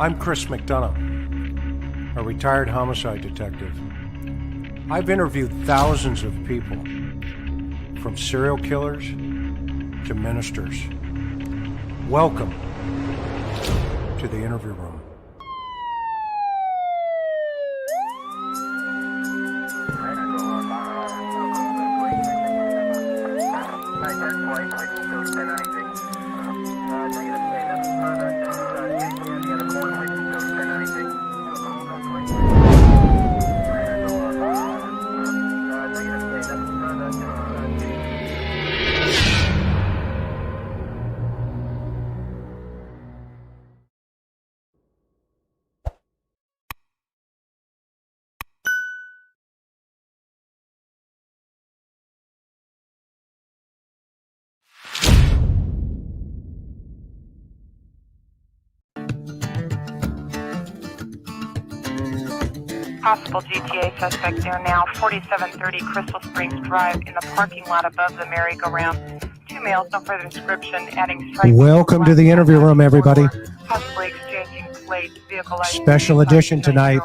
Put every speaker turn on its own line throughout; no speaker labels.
I'm Chris McDonough, a retired homicide detective. I've interviewed thousands of people, from serial killers to ministers. Welcome to the interview room.
Possible GTA suspect there now, 4730 Crystal Springs Drive in the parking lot above the merry-go-round. 2 males, no further description, adding stripes.
Welcome to the interview room, everybody.
Possibly exchanging plates, vehicle
Special edition tonight.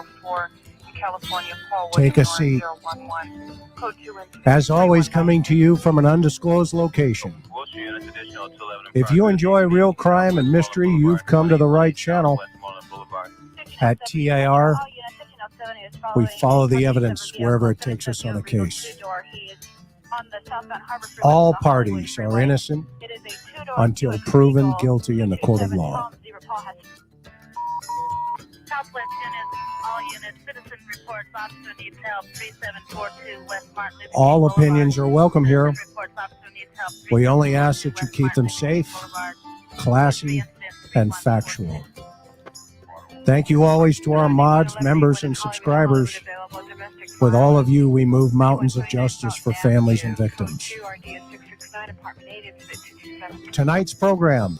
Take a seat. As always, coming to you from an undisclosed location. If you enjoy real crime and mystery, you've come to the right channel. At TAR, we follow the evidence wherever it takes us on a case. All parties are innocent until proven guilty in the court of law. All opinions are welcome here. We only ask that you keep them safe, classy, and factual. Thank you always to our mods, members, and subscribers. With all of you, we move mountains of justice for families and victims. Tonight's program,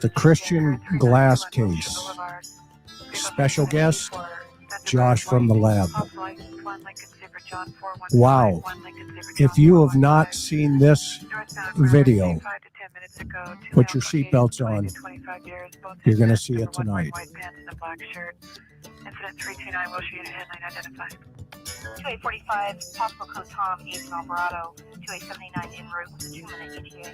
the Christian Glass case. Special guest, Josh from the lab. Wow. If you have not seen this video, put your seatbelts on. You're going to see it tonight.
Incident 329, will show you a headline identify. 2845, possible code Tom, East Alvarado, 2879 en route with a 2-minute ETA.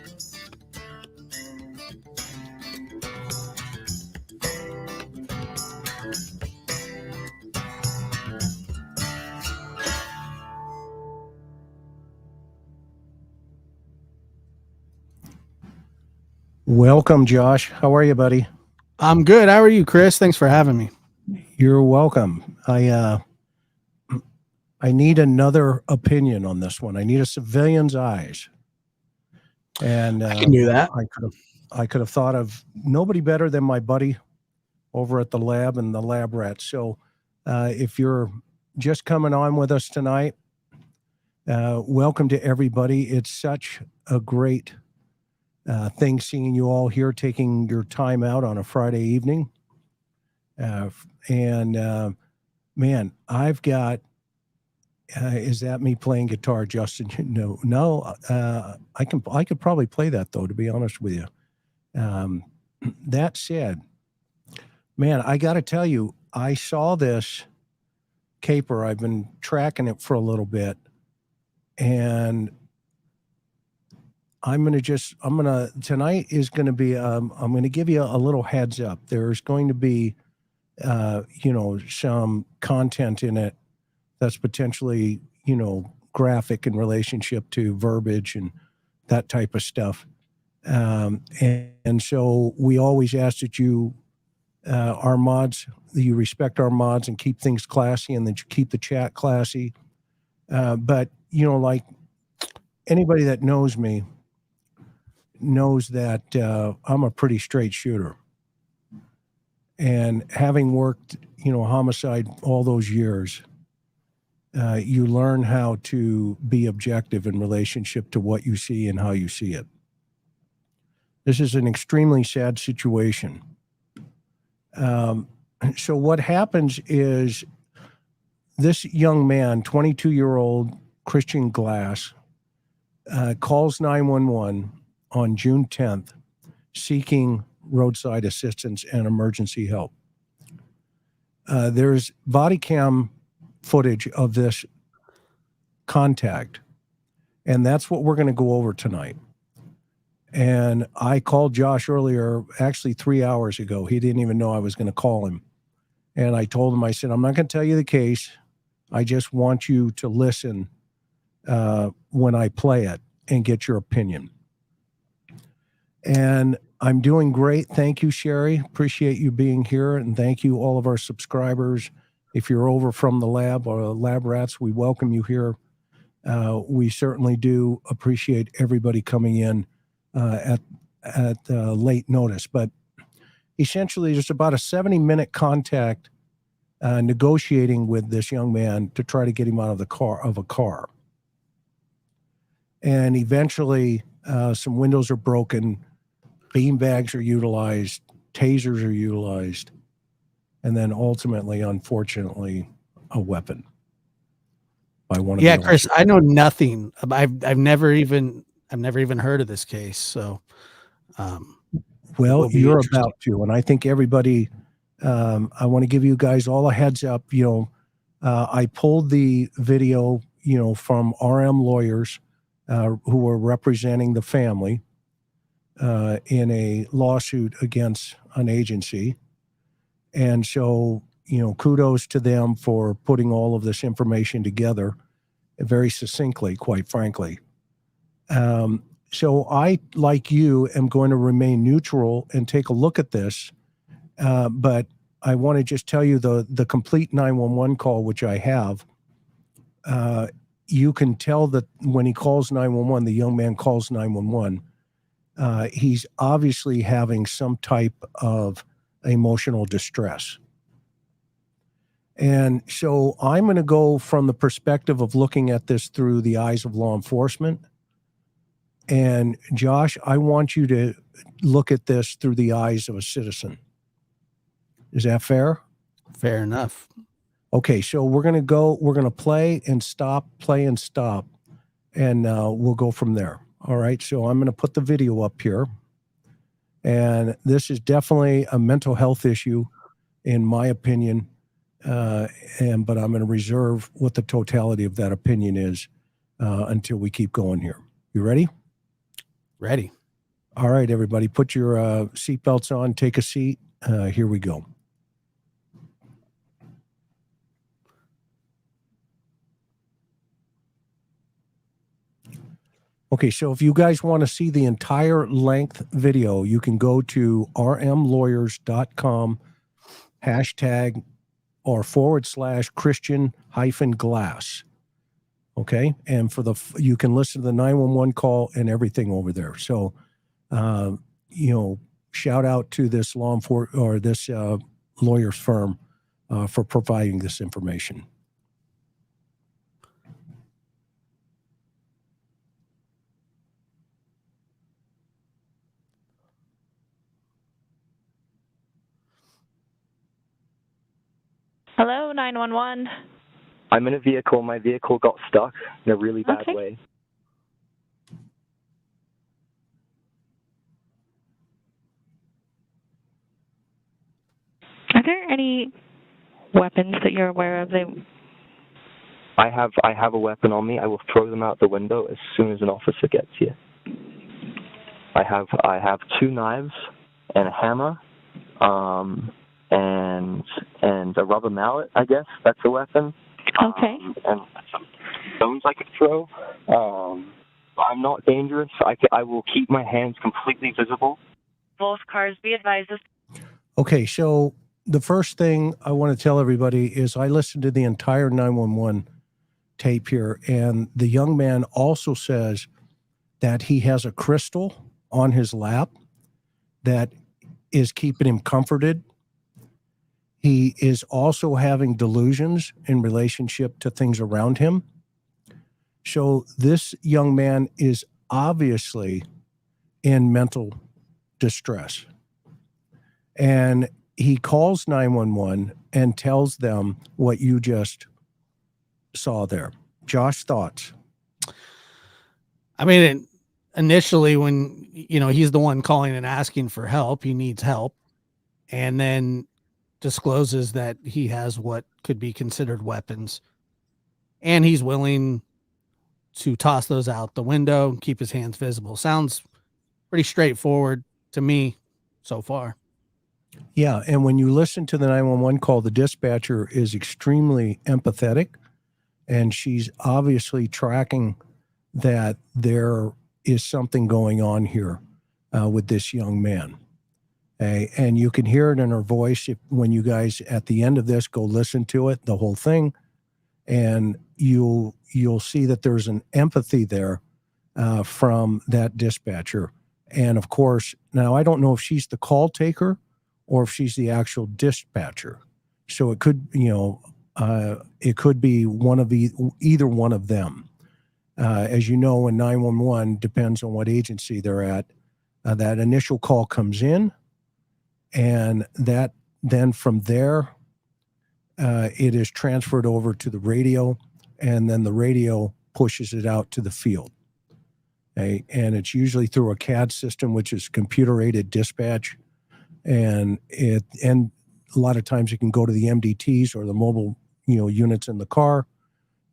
Welcome, Josh. How are you, buddy?
I'm good. How are you, Chris? Thanks for having me.
You're welcome. I need another opinion on this one. I need a civilian's eyes. And
I can do that.
I could have thought of nobody better than my buddy over at the lab and the lab rats. So if you're just coming on with us tonight, welcome to everybody. It's such a great thing seeing you all here, taking your time out on a Friday evening. Man, I've got, is that me playing guitar, Justin? No. I could probably play that though, to be honest with you. That said, man, I got to tell you, I saw this caper. I've been tracking it for a little bit, and tonight is going to be, I'm going to give you a little heads up. There's going to be, some content in it that's potentially, graphic in relationship to verbiage and that type of stuff. And so we always ask that you, our mods, that you respect our mods and keep things classy, and that you keep the chat classy. But, like anybody that knows me knows that I'm a pretty straight shooter. And having worked, homicide all those years, you learn how to be objective in relationship to what you see and how you see it. This is an extremely sad situation. So what happens is this young man, 22-year-old Christian Glass, calls 911 on June 10th, seeking roadside assistance and emergency help. There's body cam footage of this contact, and that's what we're going to go over tonight. And I called Josh earlier, actually 3 hours ago. He didn't even know I was going to call him. And I told him, I said, I'm not going to tell you the case. I just want you to listen when I play it and get your opinion. And I'm doing great. Thank you, Sherry. Appreciate you being here. And thank you, all of our subscribers. If you're over from the lab or Lab Rats, we welcome you here. We certainly do appreciate everybody coming in at late notice. But essentially, there's about a 70-minute contact negotiating with this young man to try to get him out of a car. And eventually, some windows are broken, beanbags are utilized, tasers are utilized, and then ultimately, unfortunately, a weapon by one of the
Chris, I know nothing. I've never even heard of this case. So,
well, you're about to, and I think everybody. I want to give you guys all a heads up. I pulled the video, from RM lawyers who were representing the family in a lawsuit against an agency. And so, kudos to them for putting all of this information together very succinctly, quite frankly. So I, like you, am going to remain neutral and take a look at this. But I want to just tell you the complete 911 call, which I have. You can tell that when he calls 911, the young man calls 911. He's obviously having some type of emotional distress. And so I'm going to go from the perspective of looking at this through the eyes of law enforcement. And Josh, I want you to look at this through the eyes of a citizen. Is that fair?
Fair enough.
Okay, so we're going to play and stop, and we'll go from there. All right, so I'm going to put the video up here. And this is definitely a mental health issue, in my opinion. But I'm going to reserve what the totality of that opinion is until we keep going here. You ready?
Ready.
All right, everybody, put your seatbelts on, take a seat. Here we go. Okay, so if you guys want to see the entire length video, you can go to rmlawyers.com # or /Christian-glass. Okay, and you can listen to the 911 call and everything over there. So, shout out to this this lawyer's firm for providing this information.
Hello, 911.
I'm in a vehicle. My vehicle got stuck in a really bad way.
Are there any weapons that you're aware of?
I have a weapon on me. I will throw them out the window as soon as an officer gets here. I have 2 knives and a hammer, and a rubber mallet. I guess that's a weapon.
Okay.
And some stones I could throw. I'm not dangerous. I will keep my hands completely visible.
Both cars, be advised.
Okay, so the first thing I want to tell everybody is I listened to the entire 911 tape here, and the young man also says that he has a crystal on his lap that is keeping him comforted. He is also having delusions in relationship to things around him. So this young man is obviously in mental distress. And he calls 911 and tells them what you just saw there. Josh, thoughts?
I mean, initially when, he's the one calling and asking for help, he needs help, and then discloses that he has what could be considered weapons, and he's willing to toss those out the window and keep his hands visible. Sounds pretty straightforward to me so far.
Yeah, and when you listen to the 911 call, the dispatcher is extremely empathetic, and she's obviously tracking that there is something going on here with this young man. And you can hear it in her voice when you guys, at the end of this, go listen to it, the whole thing, and you'll see that there's an empathy there from that dispatcher. And of course, now I don't know if she's the call taker or if she's the actual dispatcher. So it could, it could be either one of them. As you know, in 911, depends on what agency they're at. That initial call comes in, and that then from there, it is transferred over to the radio, and then the radio pushes it out to the field. Okay? And it's usually through a CAD system, which is computer-aided dispatch. And a lot of times it can go to the MDTs or the mobile, units in the car,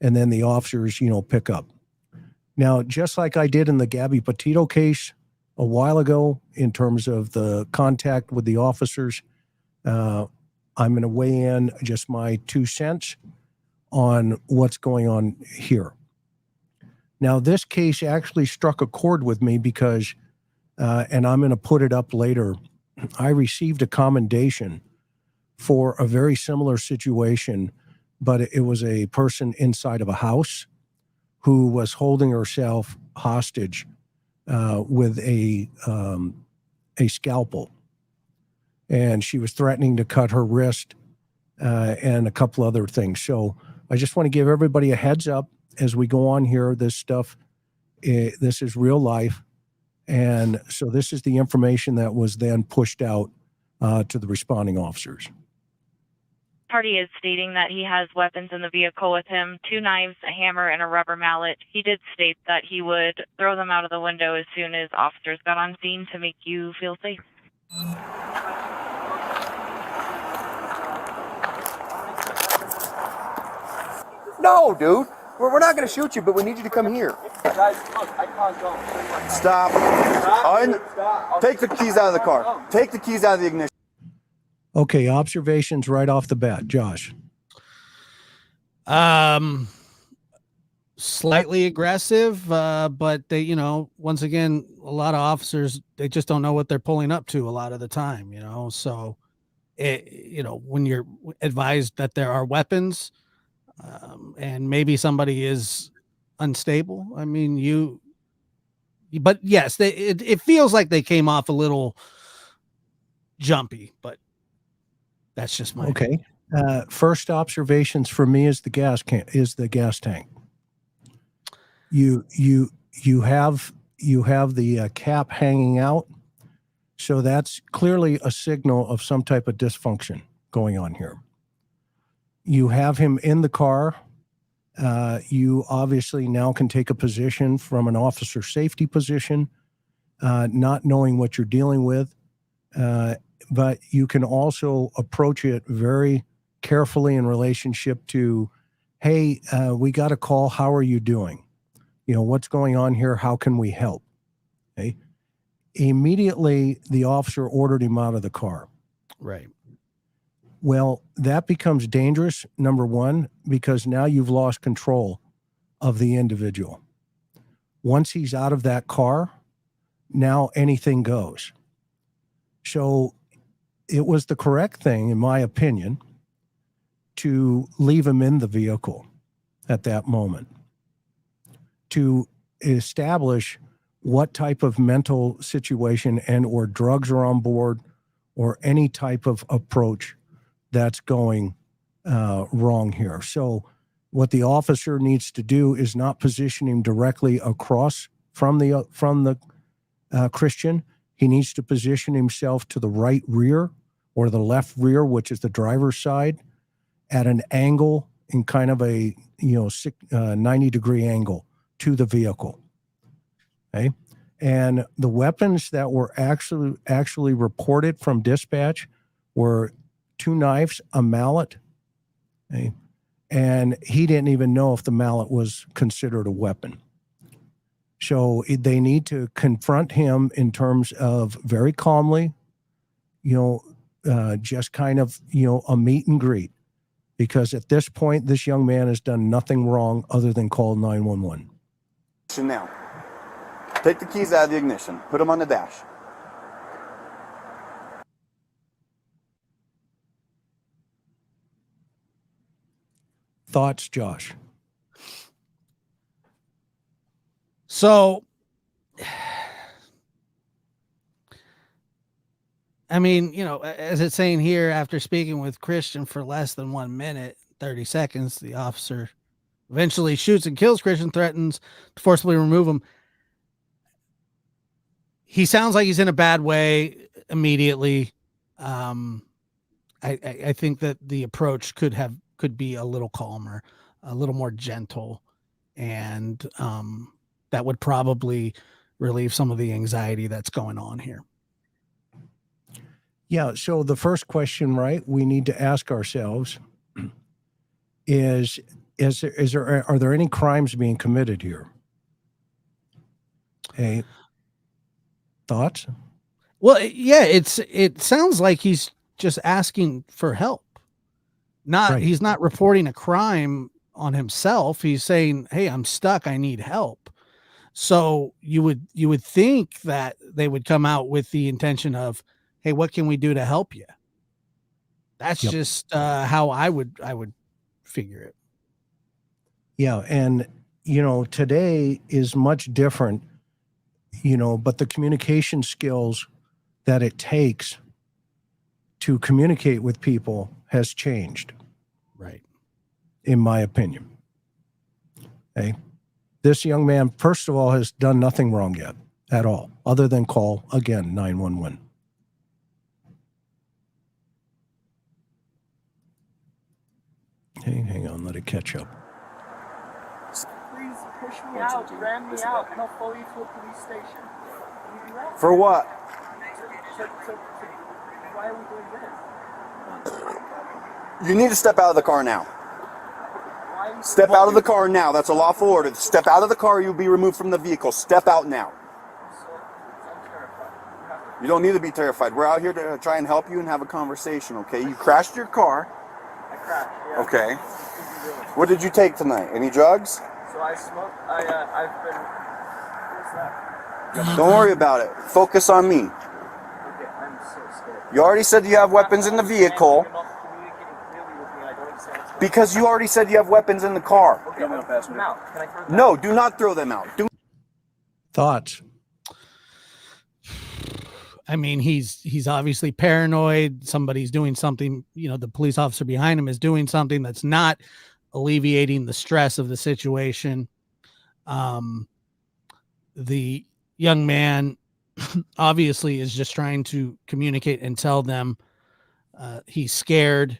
and then the officers, pick up. Now, just like I did in the Gabby Petito case a while ago, in terms of the contact with the officers, I'm going to weigh in just my 2 cents on what's going on here. Now, this case actually struck a chord with me because, and I'm going to put it up later, I received a commendation for a very similar situation, but it was a person inside of a house who was holding herself hostage with a scalpel. And she was threatening to cut her wrist and a couple other things. So I just want to give everybody a heads up as we go on here. This stuff, this is real life. And so this is the information that was then pushed out to the responding officers.
Party is stating that he has weapons in the vehicle with him, 2 knives, a hammer, and a rubber mallet. He did state that he would throw them out of the window as soon as officers got on scene to make you feel safe.
No, dude. We're not going to shoot you, but we need you to come here.
Guys, look, I can't go.
Stop. Take the keys out of the car. Take the keys out of the ignition.
Okay, observations right off the bat, Josh.
Slightly aggressive, but they, once again, a lot of officers, they just don't know what they're pulling up to a lot of the time, so when you're advised that there are weapons, and maybe somebody is unstable, but yes, it feels like they came off a little jumpy, but that's just my
okay. First observations for me is the gas tank. You have the cap hanging out, so that's clearly a signal of some type of dysfunction going on here. You have him in the car. You obviously now can take a position from an officer safety position, not knowing what you're dealing with. But you can also approach it very carefully in relationship to, hey, we got a call. How are you doing? What's going on here? How can we help? Okay. Immediately, the officer ordered him out of the car.
Right.
Well, that becomes dangerous, number one, because now you've lost control of the individual. Once he's out of that car, now anything goes. So it was the correct thing, in my opinion, to leave him in the vehicle at that moment, to establish what type of mental situation and or drugs are on board or any type of approach that's going wrong here. So what the officer needs to do is not position him directly across from the Christian. He needs to position himself to the right rear or the left rear, which is the driver's side, at an angle in kind of a 90-degree angle to the vehicle. Okay, And the weapons that were actually reported from dispatch were 2 knives, a mallet, okay? And he didn't even know if the mallet was considered a weapon. So they need to confront him in terms of very calmly, just kind of, a meet and greet. Because at this point, this young man has done nothing wrong other than call 911.
Now, take the keys out of the ignition. Put them on the dash.
Thoughts, Josh?
So, I mean, as it's saying here, after speaking with Christian for less than 1 minute, 30 seconds, the officer eventually shoots and kills Christian, threatens to forcibly remove him. He sounds like he's in a bad way immediately. I think that the approach could be a little calmer, a little more gentle, and that would probably relieve some of the anxiety that's going on here.
Yeah. So the first question, right, we need to ask ourselves are there any crimes being committed here? Hey, thoughts?
Well, yeah, it sounds like he's just asking for help.
Right.
He's not reporting a crime on himself. He's saying, "Hey, I'm stuck. I need help." So you would think that they would come out with the intention of, "Hey, what can we do to help you?" That's just how I would figure it.
Yeah. And, today is much different, but the communication skills that it takes to communicate with people has changed.
Right.
In my opinion. Okay. This young man, first of all, has done nothing wrong yet at all, other than call, again, 911. Okay, hang on, let it catch up.
Please push me out, ram me out, and I'll follow you to a police station. Can you do that?
For what?
Why are we doing this?
You need to step out of the car now. Step out of the car now. That's a lawful order. Step out of the car. You'll be removed from the vehicle. Step out now.
I'm terrified.
You don't need to be terrified. We're out here to try and help you and have a conversation, okay? You crashed your car.
I crashed, yeah.
Okay. What did you take tonight? Any drugs?
So I smoked. I've been. What's that?
Don't worry about it. Focus on me.
Okay, I'm so scared.
You already said you have weapons in the vehicle.
You're not communicating clearly with me. I don't understand what's going on.
Because you already said you have weapons in the car.
Okay, I'm gonna pass them out. Can I throw them
No, do not throw them out.
Thoughts?
I mean, he's obviously paranoid. Somebody's doing something, the police officer behind him is doing something that's not alleviating the stress of the situation. The young man obviously is just trying to communicate and tell them he's scared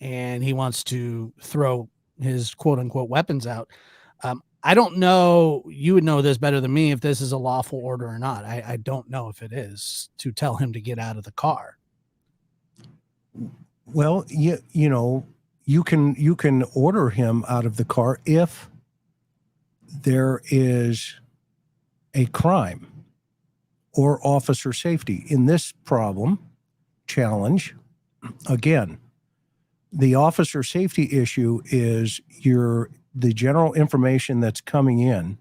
and he wants to throw his quote unquote weapons out. I don't know, you would know this better than me, if this is a lawful order or not. I don't know if it is to tell him to get out of the car.
Well, you can order him out of the car if there is a crime or officer safety. In this challenge, again, the officer safety issue is the general information that's coming in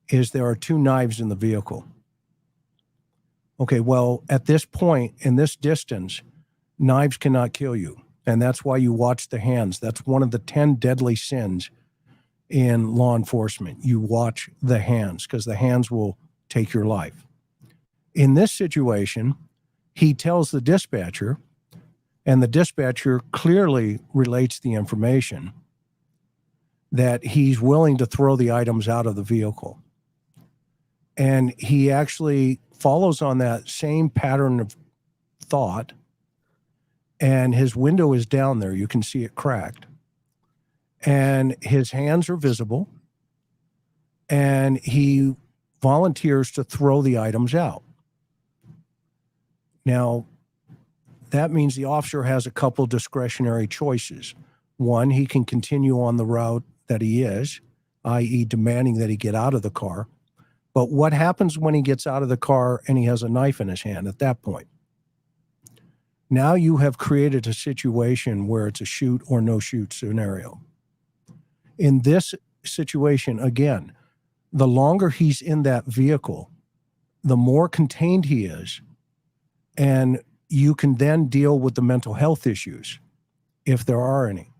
is there are 2 knives in the vehicle. Okay, well, at this point, in this distance, knives cannot kill you. And that's why you watch the hands. That's one of the 10 deadly sins in law enforcement. You watch the hands because the hands will take your life. In this situation, he tells the dispatcher, and the dispatcher clearly relates the information that he's willing to throw the items out of the vehicle. And he actually follows on that same pattern of thought, and his window is down there. You can see it cracked. And his hands are visible, and he volunteers to throw the items out. Now, that means the officer has a couple discretionary choices. One, he can continue on the route that he is, i.e. demanding that he get out of the car. But what happens when he gets out of the car and he has a knife in his hand at that point? Now you have created a situation where it's a shoot or no shoot scenario. In this situation, again, the longer he's in that vehicle, the more contained he is, and you can then deal with the mental health issues, if there are any.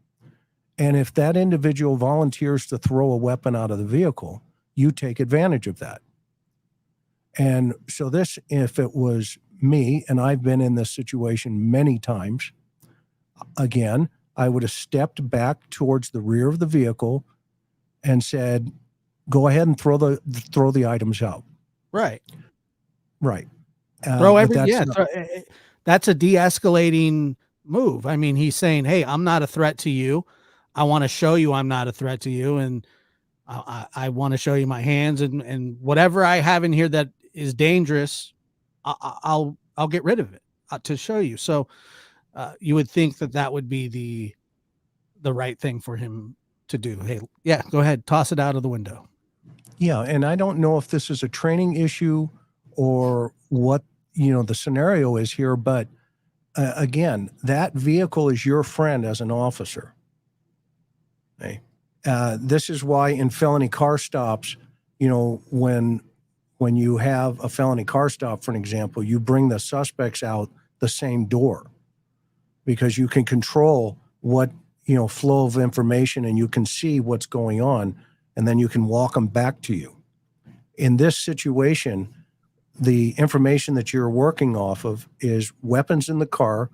And if that individual volunteers to throw a weapon out of the vehicle, you take advantage of that. And so this, if it was me, and I've been in this situation many times, again, I would have stepped back towards the rear of the vehicle and said, go ahead and throw the items out.
Right.
Right.
That's a de-escalating move. I mean, he's saying, hey, I'm not a threat to you. I want to show you I'm not a threat to you. And I want to show you my hands, and whatever I have in here that is dangerous, I'll get rid of it to show you. So you would think that would be the right thing for him to do. Hey, yeah, go ahead. Toss it out of the window.
Yeah. And I don't know if this is a training issue or what, the scenario is here, but again, that vehicle is your friend as an officer. Okay. This is why in felony car stops, when you have a felony car stop, for an example, you bring the suspects out the same door, because you can control what, flow of information, and you can see what's going on, and then you can walk them back to you. In this situation, the information that you're working off of is weapons in the car,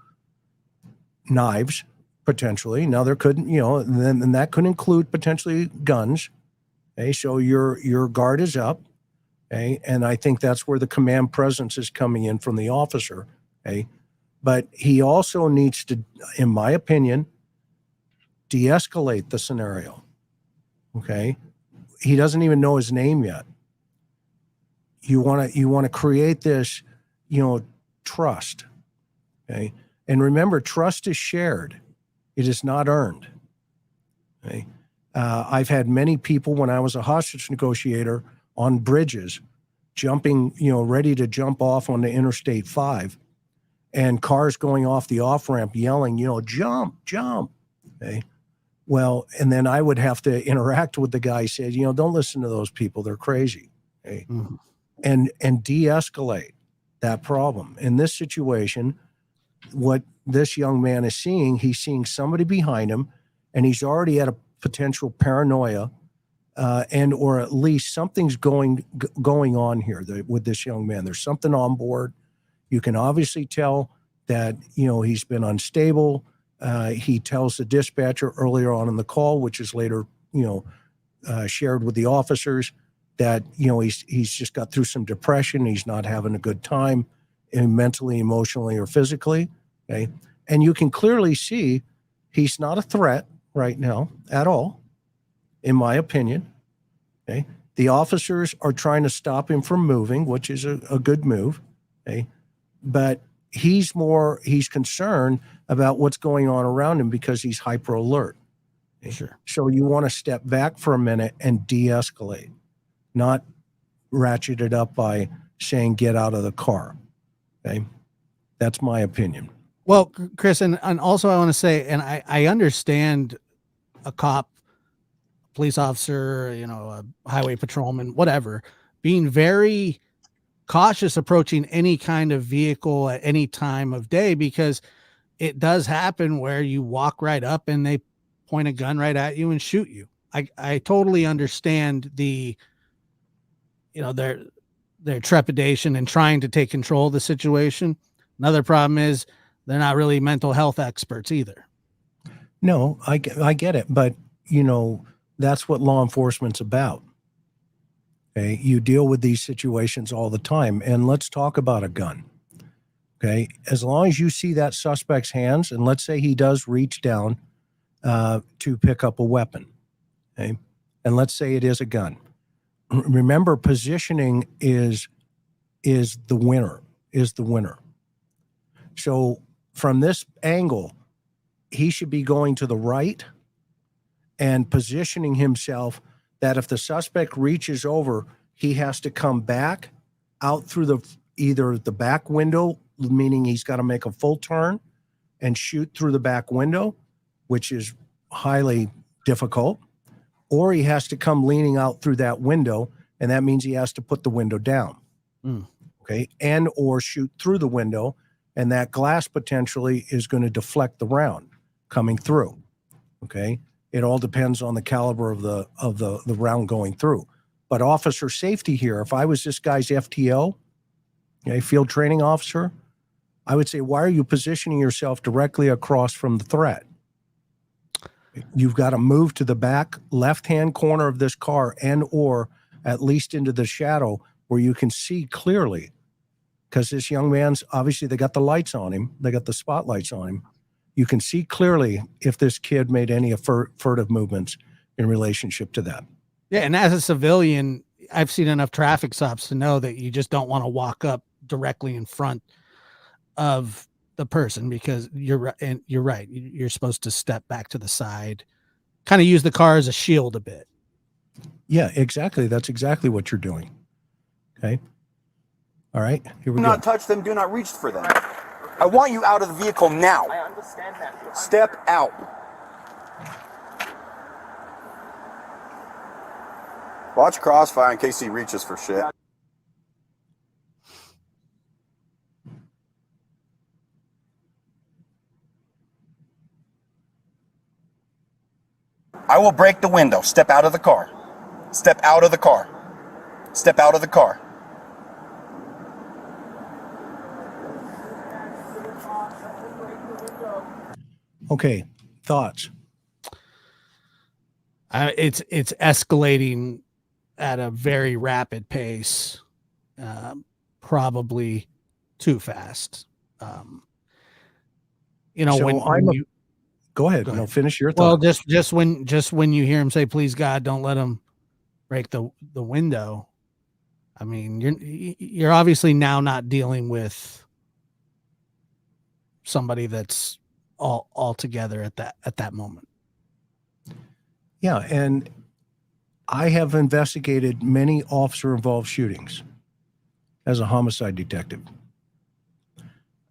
knives, potentially. Now there could, and that could include potentially guns. Okay, so your guard is up. Okay, and I think that's where the command presence is coming in from the officer. Okay, but he also needs to, in my opinion, de-escalate the scenario. Okay, he doesn't even know his name yet. You want to create this, trust. Okay, and remember, trust is shared. It is not earned. Okay, I've had many people when I was a hostage negotiator on bridges, jumping, ready to jump off on the Interstate 5, and cars going off the off-ramp yelling, jump, jump. Okay. Well, and then I would have to interact with the guy, say, don't listen to those people. They're crazy. Okay. Mm-hmm. And de-escalate that problem. In this situation, what this young man is seeing, he's seeing somebody behind him, and he's already at a potential paranoia, and or at least something's going on here with this young man. There's something on board. You can obviously tell that, he's been unstable. He tells the dispatcher earlier on in the call, which is later, shared with the officers, that, he's just got through some depression. He's not having a good time, mentally, emotionally, or physically. Okay. And you can clearly see he's not a threat right now at all, in my opinion. Okay. The officers are trying to stop him from moving, which is a good move. Okay. But he's concerned about what's going on around him because he's hyper alert. Okay?
Sure.
So you want to step back for a minute and de-escalate, not ratchet it up by saying, get out of the car. Okay. That's my opinion.
Well, Chris, and also I want to say, and I understand a cop, police officer, a highway patrolman, whatever, being very cautious approaching any kind of vehicle at any time of day, because it does happen where you walk right up and they point a gun right at you and shoot you. I totally understand the, their trepidation and trying to take control of the situation. Another problem is they're not really mental health experts either.
No, I get it. But, that's what law enforcement's about. Okay. You deal with these situations all the time. And let's talk about a gun. Okay. As long as you see that suspect's hands, and let's say he does reach down to pick up a weapon. Okay. And let's say it is a gun. remember, positioning is the winner, So from this angle, he should be going to the right and positioning himself that if the suspect reaches over, he has to come back out through either the back window, meaning he's got to make a full turn and shoot through the back window, which is highly difficult, or he has to come leaning out through that window, and that means he has to put the window down. Okay, and or shoot through the window, and that glass potentially is going to deflect the round coming through. Okay, it all depends on the caliber of the round going through. But officer safety here, if I was this guy's FTO, okay, field training officer, I would say, why are you positioning yourself directly across from the threat? You've got to move to the back left-hand corner of this car and or at least into the shadow where you can see clearly, because this young man's, obviously they got the lights on him. They got the spotlights on him. You can see clearly if this kid made any furtive movements in relationship to that.
Yeah, and as a civilian, I've seen enough traffic stops to know that you just don't want to walk up directly in front of the person, because you're right. You're supposed to step back to the side, kind of use the car as a shield a bit.
Yeah, exactly. That's exactly what you're doing. Okay. All right. Here we
Do
go.
not touch them. Do not reach for them. I want you out of the vehicle now.
I understand that.
Step out. Watch crossfire in case he reaches for shit. I will break the window. Step out of the car. Step out of the car. Step out of the car.
Okay. Thoughts?
It's escalating at a very rapid pace, probably too fast. You know,
So
when you
go ahead.
Go
No,
ahead.
finish your
well,
thought.
just when you hear him say, "Please God, don't let him break the window." I mean, you're obviously now not dealing with somebody that's all together at that moment.
Yeah, and I have investigated many officer-involved shootings as a homicide detective.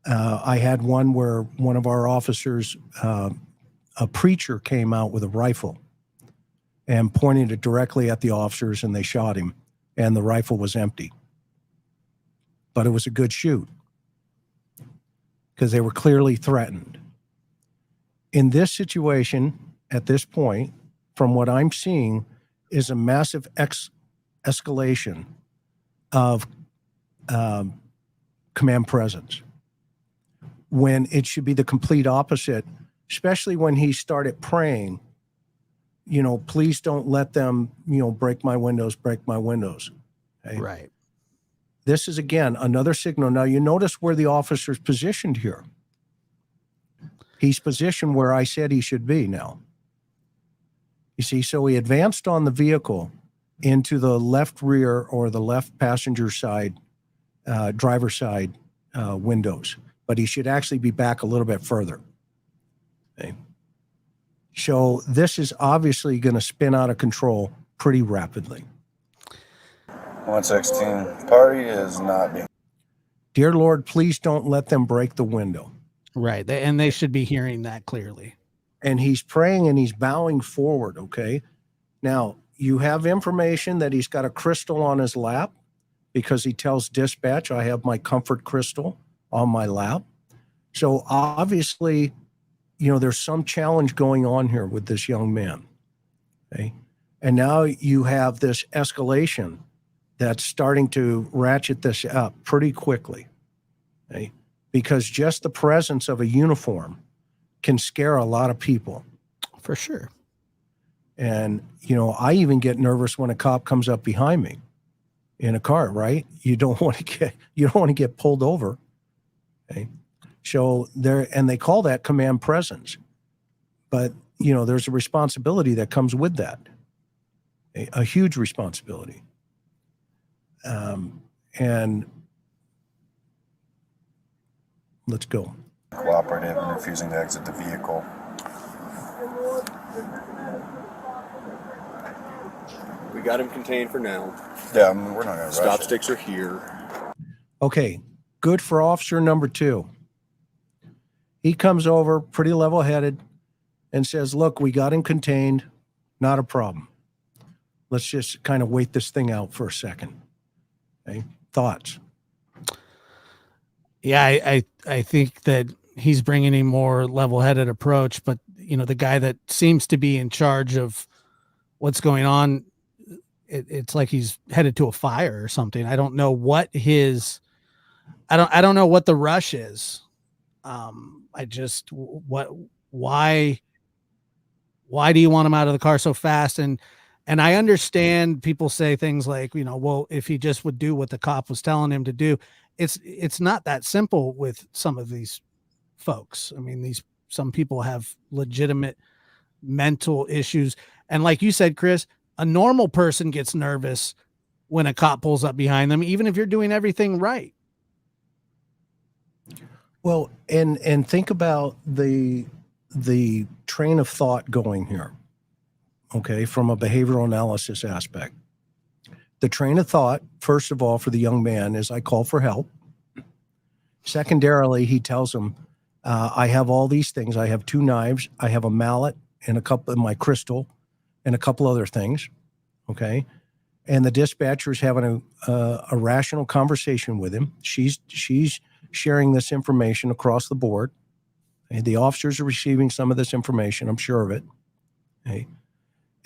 I had one where one of our officers, a preacher, came out with a rifle and pointed it directly at the officers, and they shot him, and the rifle was empty. But it was a good shoot because they were clearly threatened. In this situation, at this point, from what I'm seeing, is a massive escalation of command presence, when it should be the complete opposite, especially when he started praying, you know, please don't let them, you know, break my windows. Okay?
Right.
This is, again, another signal. Now, you notice where the officer's positioned here. He's positioned where I said he should be now. You see, so he advanced on the vehicle into the left rear or the left passenger side, driver's side windows, but he should actually be back a little bit further. Okay. So this is obviously going to spin out of control pretty rapidly.
116. Party is not being.
Dear Lord, please don't let them break the window.
Right. They should be hearing that clearly.
And he's praying and he's bowing forward, okay? Now, you have information that he's got a crystal on his lap because he tells dispatch, I have my comfort crystal on my lap. So obviously, you know, there's some challenge going on here with this young man, okay? And now you have this escalation that's starting to ratchet this up pretty quickly, okay? Because just the presence of a uniform can scare a lot of people.
For sure.
And, you know, I even get nervous when a cop comes up behind me in a car, right? You don't want to get pulled over. Okay. So and they call that command presence. But, you know, there's a responsibility that comes with that. A huge responsibility. And let's go.
Cooperative and refusing to exit the vehicle.
We got him contained for now.
Yeah, I mean, we're not going to
Stop sticks are here.
Okay, good for officer number 2. He comes over pretty level-headed and says, look, we got him contained, not a problem. Let's just kind of wait this thing out for a second. Okay, thoughts?
Yeah, I think that he's bringing a more level-headed approach, but the guy that seems to be in charge of what's going on, it's like he's headed to a fire or something. I don't know what I don't know what the rush is. Why do you want him out of the car so fast? And I understand people say things like, well, if he just would do what the cop was telling him to do, it's not that simple with some of these folks. I mean, some people have legitimate mental issues. And like you said, Chris, a normal person gets nervous when a cop pulls up behind them, even if you're doing everything right.
Well, and think about the train of thought going here, okay, from a behavioral analysis aspect. The train of thought, first of all, for the young man is I call for help. Secondarily, he tells him, I have all these things. I have 2 knives. I have a mallet and a couple of my crystal and a couple other things, okay? And the dispatcher's having a rational conversation with him. She's sharing this information across the board. And the officers are receiving some of this information. I'm sure of it. Okay.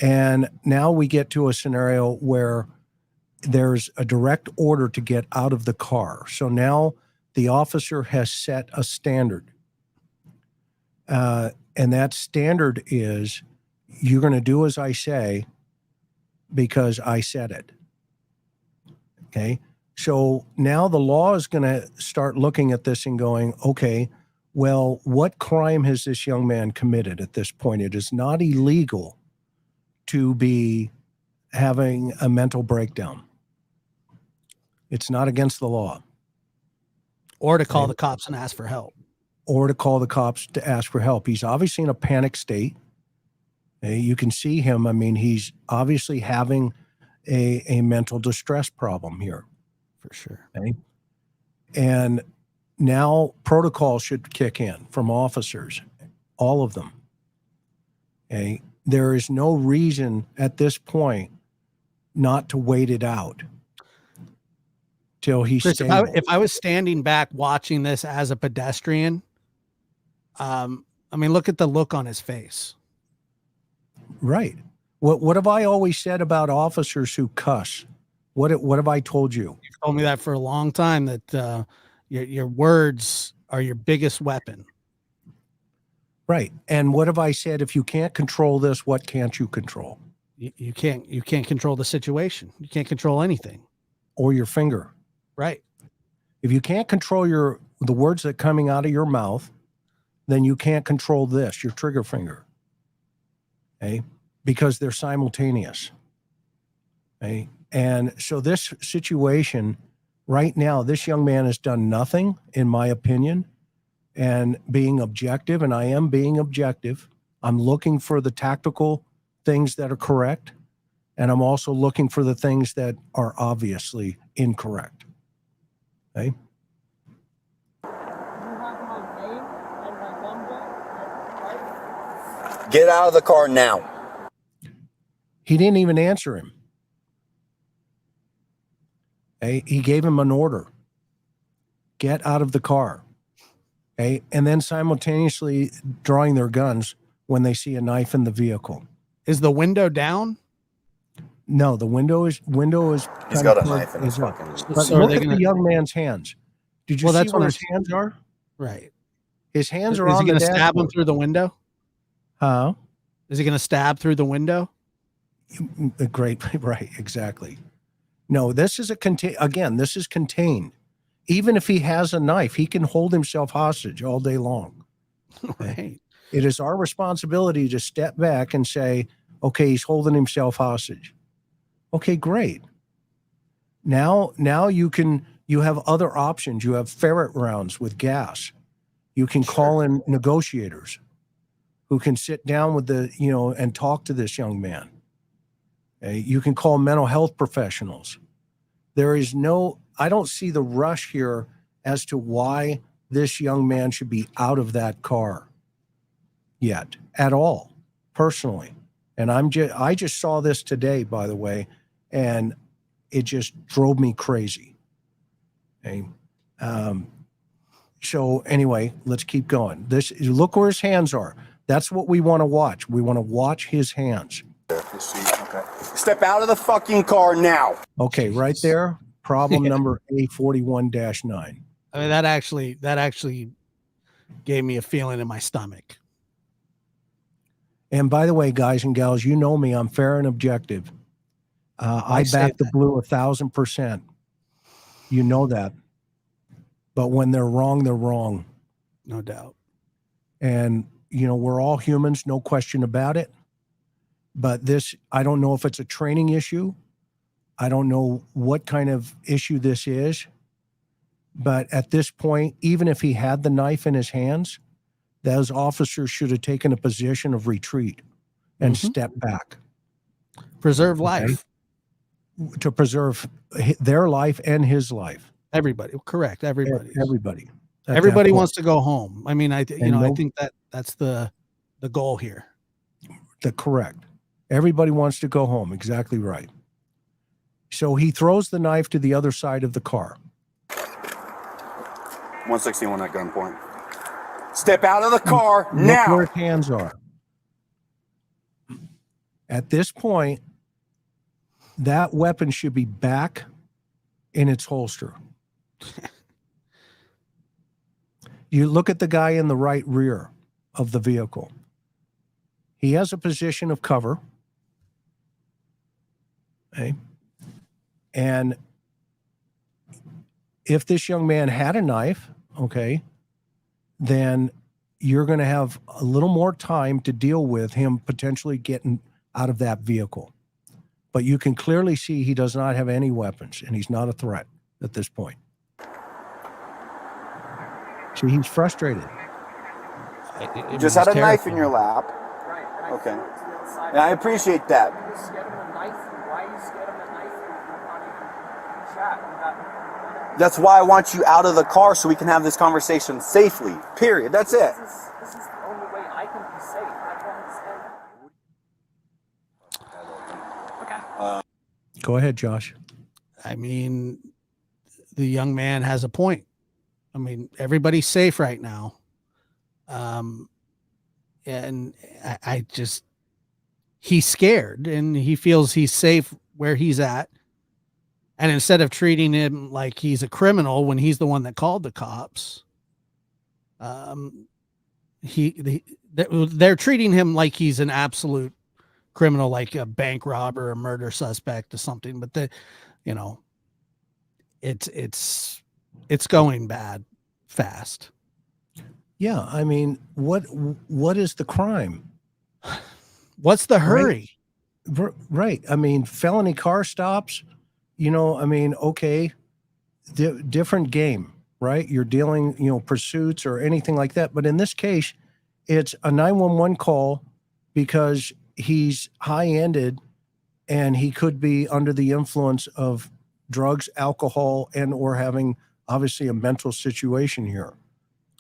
And now we get to a scenario where there's a direct order to get out of the car. So now the officer has set a standard. And that standard is you're going to do as I say because I said it. Okay. So now the law is going to start looking at this and going, okay, well, what crime has this young man committed at this point? It is not illegal to be having a mental breakdown. It's not against the law.
Or to call the cops and ask for help.
Or to call the cops to ask for help. He's obviously in a panic state. You can see him. I mean, he's obviously having a mental distress problem here.
For sure.
Okay? And now protocol should kick in from officers, all of them. Okay? There is no reason at this point not to wait it out till he's
Chris,
stable.
if I was standing back watching this as a pedestrian, I mean, look at the look on his face.
Right. What have I always said about officers who cuss? What have I told you?
You've told me that for a long time, that your words are your biggest weapon.
Right. And what have I said? If you can't control this, what can't you control?
You can't control the situation. You can't control anything.
Or your finger.
Right.
If you can't control the words that are coming out of your mouth, then you can't control this, your trigger finger. Okay? Because they're simultaneous. Okay? And so this situation right now, this young man has done nothing, in my opinion, and being objective, and I am being objective. I'm looking for the tactical things that are correct, and I'm also looking for the things that are obviously incorrect. Okay?
Get out of the car now.
He didn't even answer him. Okay? He gave him an order. Get out of the car. Okay? And then simultaneously drawing their guns when they see a knife in the vehicle.
Is the window down?
No, the window is.
He's got a knife in his fucking.
But
So are
look
they
at
gonna-
the young man's hands. Did you
Well,
see
that's
where
what
his hands are?
Right.
His hands are
Is
on
he
the
going to stab him
dashboard.
through the window?
Huh?
Is he going to stab through the window?
Great. Right. Exactly. No, this is this is contained. Even if he has a knife, he can hold himself hostage all day long.
Right.
It is our responsibility to step back and say, okay, he's holding himself hostage. Okay, great. Now you have other options. You have ferret rounds with gas. You can call in negotiators who can sit down with and talk to this young man. Okay? You can call mental health professionals. I don't see the rush here as to why this young man should be out of that car yet at all, personally. And I just saw this today, by the way, and it just drove me crazy. Okay. So anyway, let's keep going. Look where his hands are. That's what we want to watch. We want to watch his hands.
Okay.
Step out of the fucking car now.
Okay, right there. Problem number A41-9.
I mean, that actually gave me a feeling in my stomach.
And by the way, guys and gals, you know me. I'm fair and objective. I back the blue 1,000%. You know that. But when they're wrong, they're wrong.
No doubt.
And, we're all humans, no question about it. But I don't know if it's a training issue. I don't know what kind of issue this is. But at this point, even if he had the knife in his hands, those officers should have taken a position of retreat and step back.
Preserve life.
To preserve their life and his life.
Everybody. Correct. Everybody.
Everybody
wants to go home. I mean, I think that's the goal here.
Correct. Everybody wants to go home. Exactly right. So he throws the knife to the other side of the car.
161 at gunpoint. Step out of the car now.
Look where his hands are. At this point, that weapon should be back in its holster. You look at the guy in the right rear of the vehicle. He has a position of cover. Okay. And if this young man had a knife, okay, then you're going to have a little more time to deal with him potentially getting out of that vehicle. But you can clearly see he does not have any weapons, and he's not a threat at this point. See, he's frustrated.
You just had a knife in your lap.
Right.
Okay. And I appreciate that.
You scared him a knife. Why are you scared him a knife? You're not even chat.
That's why I want you out of the car so we can have this conversation safely. Period. That's it.
This is the only way I can be safe. I don't understand. Okay.
Go ahead, Josh.
I mean, the young man has a point. I mean, everybody's safe right now. And I just, he's scared and he feels he's safe where he's at. And instead of treating him like he's a criminal when he's the one that called the cops, they're treating him like he's an absolute criminal, like a bank robber, a murder suspect or something. But it's going bad fast.
Yeah, I mean, what is the crime?
What's the hurry?
Right. I mean, felony car stops, okay, different game, right? You're dealing, pursuits or anything like that. But in this case, it's a 911 call because he's high-ended and he could be under the influence of drugs, alcohol, and or having obviously a mental situation here.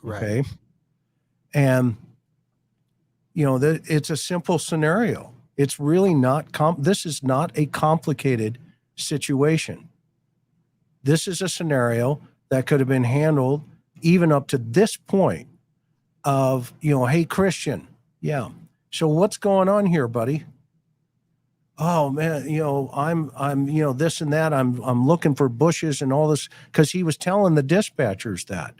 Right.
Okay. And, it's a simple scenario. It's really not, this is not a complicated situation. This is a scenario that could have been handled even up to this point of, hey, Christian. Yeah. So what's going on here, buddy? Oh man, I'm this and that. I'm looking for bushes and all this, because he was telling the dispatchers that.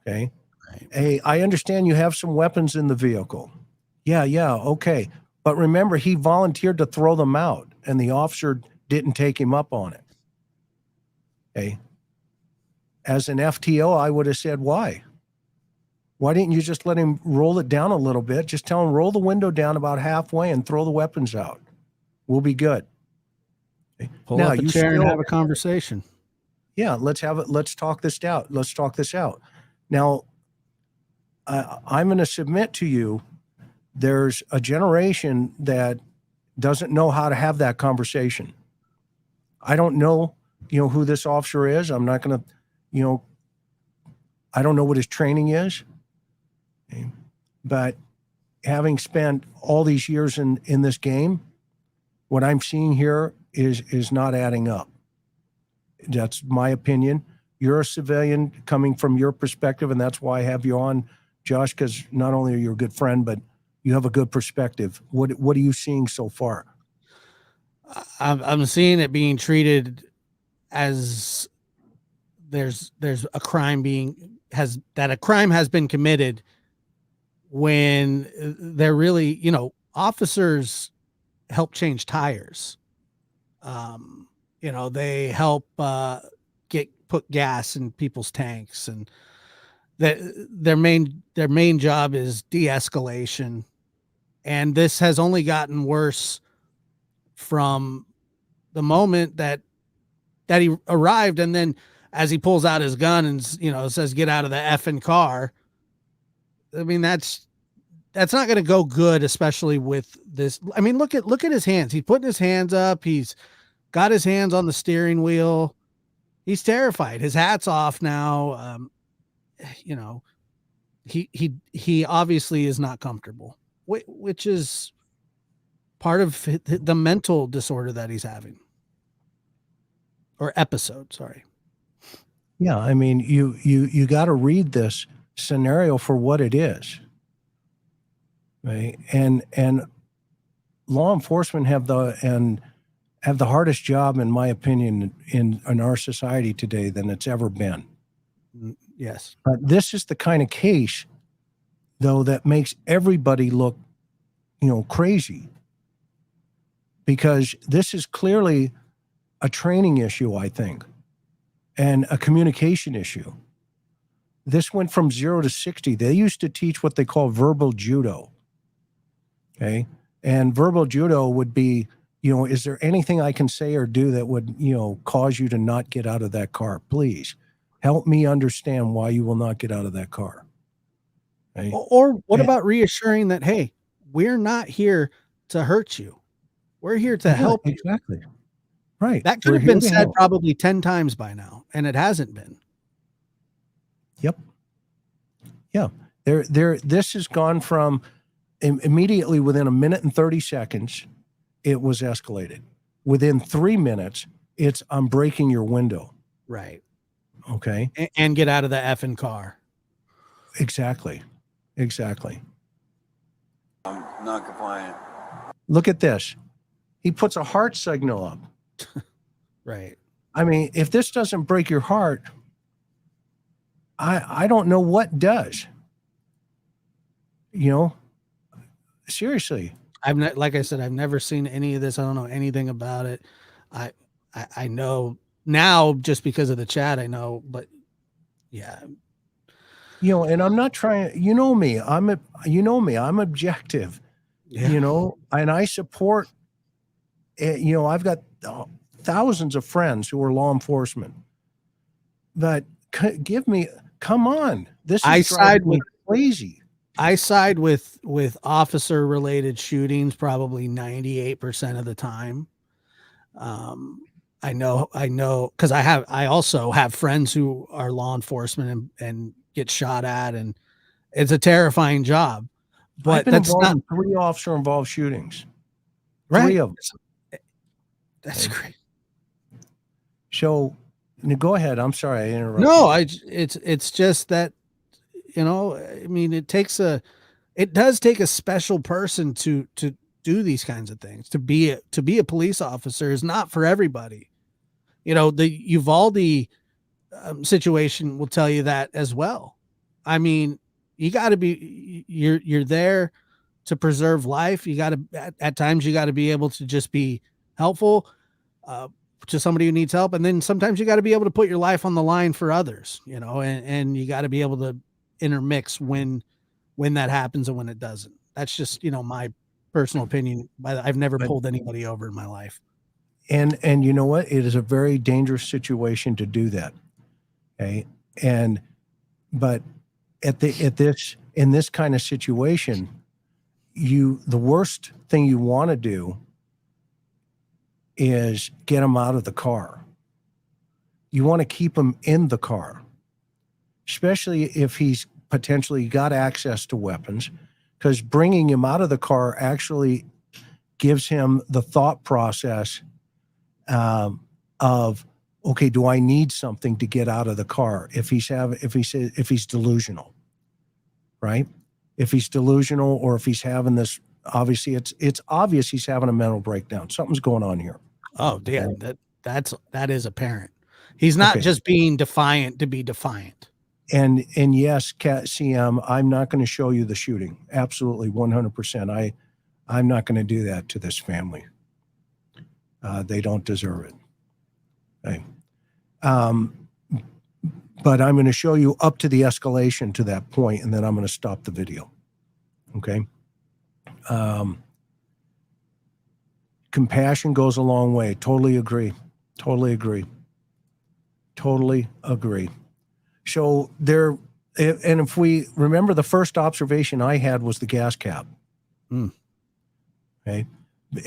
Okay. Right. Hey, I understand you have some weapons in the vehicle. Yeah, okay. But remember, he volunteered to throw them out, and the officer didn't take him up on it. Okay. As an FTO, I would have said, why? Why didn't you just let him roll it down a little bit? Just tell him, roll the window down about halfway and throw the weapons out. We'll be good.
Pull
Now,
up a
you
chair and
still-
have a conversation.
Yeah, let's have it. Let's talk this out. Let's talk this out. Now, I'm going to submit to you, there's a generation that doesn't know how to have that conversation. I don't know, who this officer is. I'm not going to, I don't know what his training is. Okay. But having spent all these years in this game, what I'm seeing here is not adding up. That's my opinion. You're a civilian coming from your perspective, and that's why I have you on, Josh, because not only are you a good friend, but you have a good perspective. What are you seeing so far?
I'm seeing it being treated as there's a crime a crime has been committed when they're really, officers help change tires. They help put gas in people's tanks, and their main job is de-escalation. And this has only gotten worse from the moment that he arrived. And then as he pulls out his gun and, says, "Get out of the effing car." I mean, that's not going to go good, especially with this. I mean, look at his hands. He's putting his hands up. He's got his hands on the steering wheel. He's terrified. His hat's off now. He obviously is not comfortable, which is part of the mental disorder that he's having, or episode. Sorry.
Yeah, I mean, you got to read this scenario for what it is, right? And law enforcement have the hardest job, in my opinion, in our society today than it's ever been.
Yes.
But this is the kind of case, though, that makes everybody look, crazy, because this is clearly a training issue, I think, and a communication issue. This went from 0 to 60. They used to teach what they call verbal judo. Okay. And verbal judo would be, is there anything I can say or do that would, cause you to not get out of that car? Please help me understand why you will not get out of that car. Okay?
Or what about reassuring that, hey, we're not here to hurt you. We're here to help you.
Exactly. Right.
That could have been said probably 10 times by now, and it hasn't been.
Yep. Yeah. This has gone from immediately within a minute and 30 seconds, it was escalated. Within 3 minutes, it's, I'm breaking your window.
Right.
Okay.
And get out of the effing car.
Exactly.
I'm not compliant.
Look at this. He puts a heart signal up.
Right.
I mean, if this doesn't break your heart, I don't know what does. Seriously.
Like I said, I've never seen any of this. I don't know anything about it. I know now just because of the chat, I know, but yeah.
And I'm not trying, me, I'm objective,
Yeah.
And I support, I've got thousands of friends who are law enforcement, but come on. This is driving me crazy.
I side with officer related shootings probably 98% of the time. I know, because I also have friends who are law enforcement and get shot at, and it's a terrifying job. But
I've been involved in 3 officer involved shootings.
Right.
3 of them.
That's great.
So go ahead. I'm sorry I interrupted.
No, it's just that, I mean, it does take a special person to do these kinds of things. To be a police officer is not for everybody. The Uvalde situation will tell you that as well. I mean, you got to be, you're there to preserve life. You got to, at times you got to be able to just be helpful to somebody who needs help. And then sometimes you got to be able to put your life on the line for others, and you got to be able to intermix when that happens and when it doesn't. That's just, my personal opinion. I've never pulled anybody over in my life.
And you know what? It is a very dangerous situation to do that. Okay. But in this kind of situation, the worst thing you want to do is get him out of the car. You want to keep him in the car, especially if he's potentially got access to weapons, because bringing him out of the car actually gives him the thought process of, okay, do I need something to get out of the car? If he's delusional, right? If he's delusional, or if he's having this, obviously it's obvious he's having a mental breakdown. Something's going on here.
Oh, yeah, that is apparent. He's not just being defiant to be defiant.
And yes, CM, I'm not going to show you the shooting. Absolutely, 100%. I'm not going to do that to this family. They don't deserve it. Okay. But I'm going to show you up to the escalation to that point, and then I'm going to stop the video. Okay. Compassion goes a long way. Totally agree. Totally agree. Totally agree. So and if we remember, the first observation I had was the gas cap. Okay.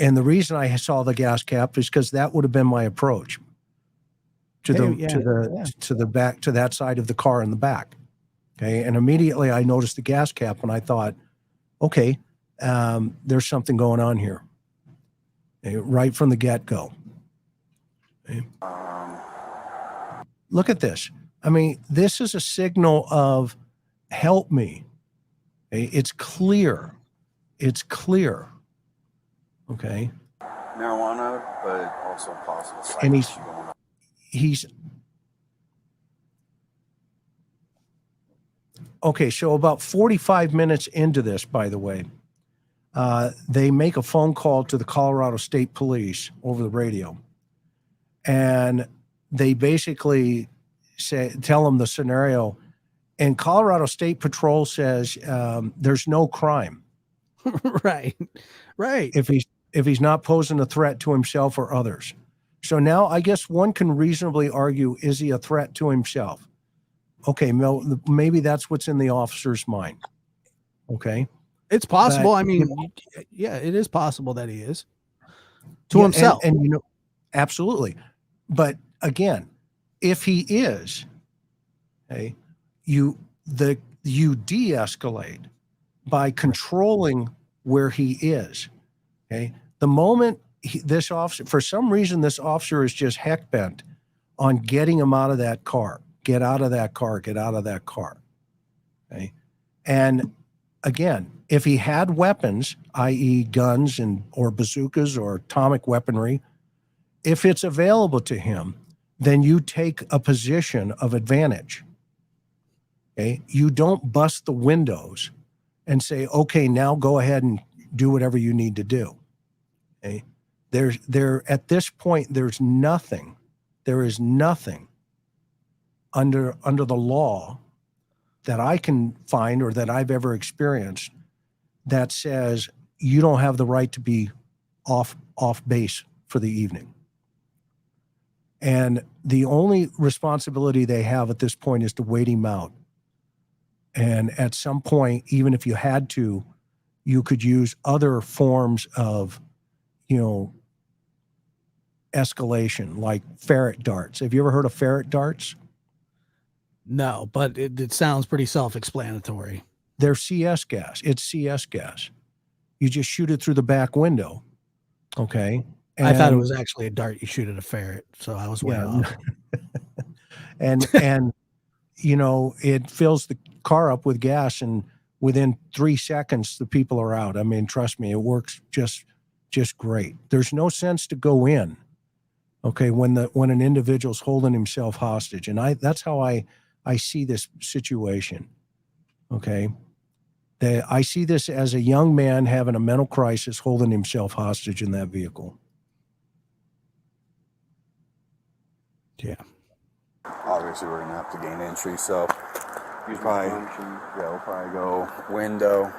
And the reason I saw the gas cap is because that would have been my approach to the back, to that side of the car in the back. Okay. And immediately I noticed the gas cap, and I thought, okay, there's something going on here. Okay, right from the get-go. Okay. Look at this. I mean, this is a signal of help me. Okay. It's clear. It's clear. Okay.
Marijuana, but also possible side
And
issue going on.
he's okay. So about 45 minutes into this, by the way, they make a phone call to the Colorado State Police over the radio, and they basically tell them the scenario. And Colorado State Patrol says there's no crime.
Right.
If he's not posing a threat to himself or others. So now I guess one can reasonably argue, is he a threat to himself? Okay, maybe that's what's in the officer's mind. Okay.
It's possible.
But,
I mean, yeah, it is possible that he is to himself.
And absolutely. But again, if he is, okay, you de-escalate by controlling where he is. Okay. The moment this officer, for some reason, this officer is just heck bent on getting him out of that car. Get out of that car. Get out of that car. Okay. And again, if he had weapons, i.e. guns or bazookas or atomic weaponry, if it's available to him, then you take a position of advantage. Okay. You don't bust the windows and say, okay, now go ahead and do whatever you need to do. Okay. At this point, there is nothing under the law that I can find or that I've ever experienced that says you don't have the right to be off base for the evening. And the only responsibility they have at this point is to wait him out. And at some point, even if you had to, you could use other forms of, escalation, like ferret darts. Have you ever heard of ferret darts?
No, but it sounds pretty self-explanatory.
They're CS gas. It's CS gas. You just shoot it through the back window. Okay.
I thought it was actually a dart you shoot at a ferret, so I was way off.
and it fills the car up with gas, and within 3 seconds, the people are out. I mean, trust me, it works just great. There's no sense to go in. Okay, when an individual's holding himself hostage, and that's how I see this situation. Okay, I see this as a young man having a mental crisis, holding himself hostage in that vehicle.
Yeah.
Obviously, we're gonna have to gain entry, so we'll probably go window.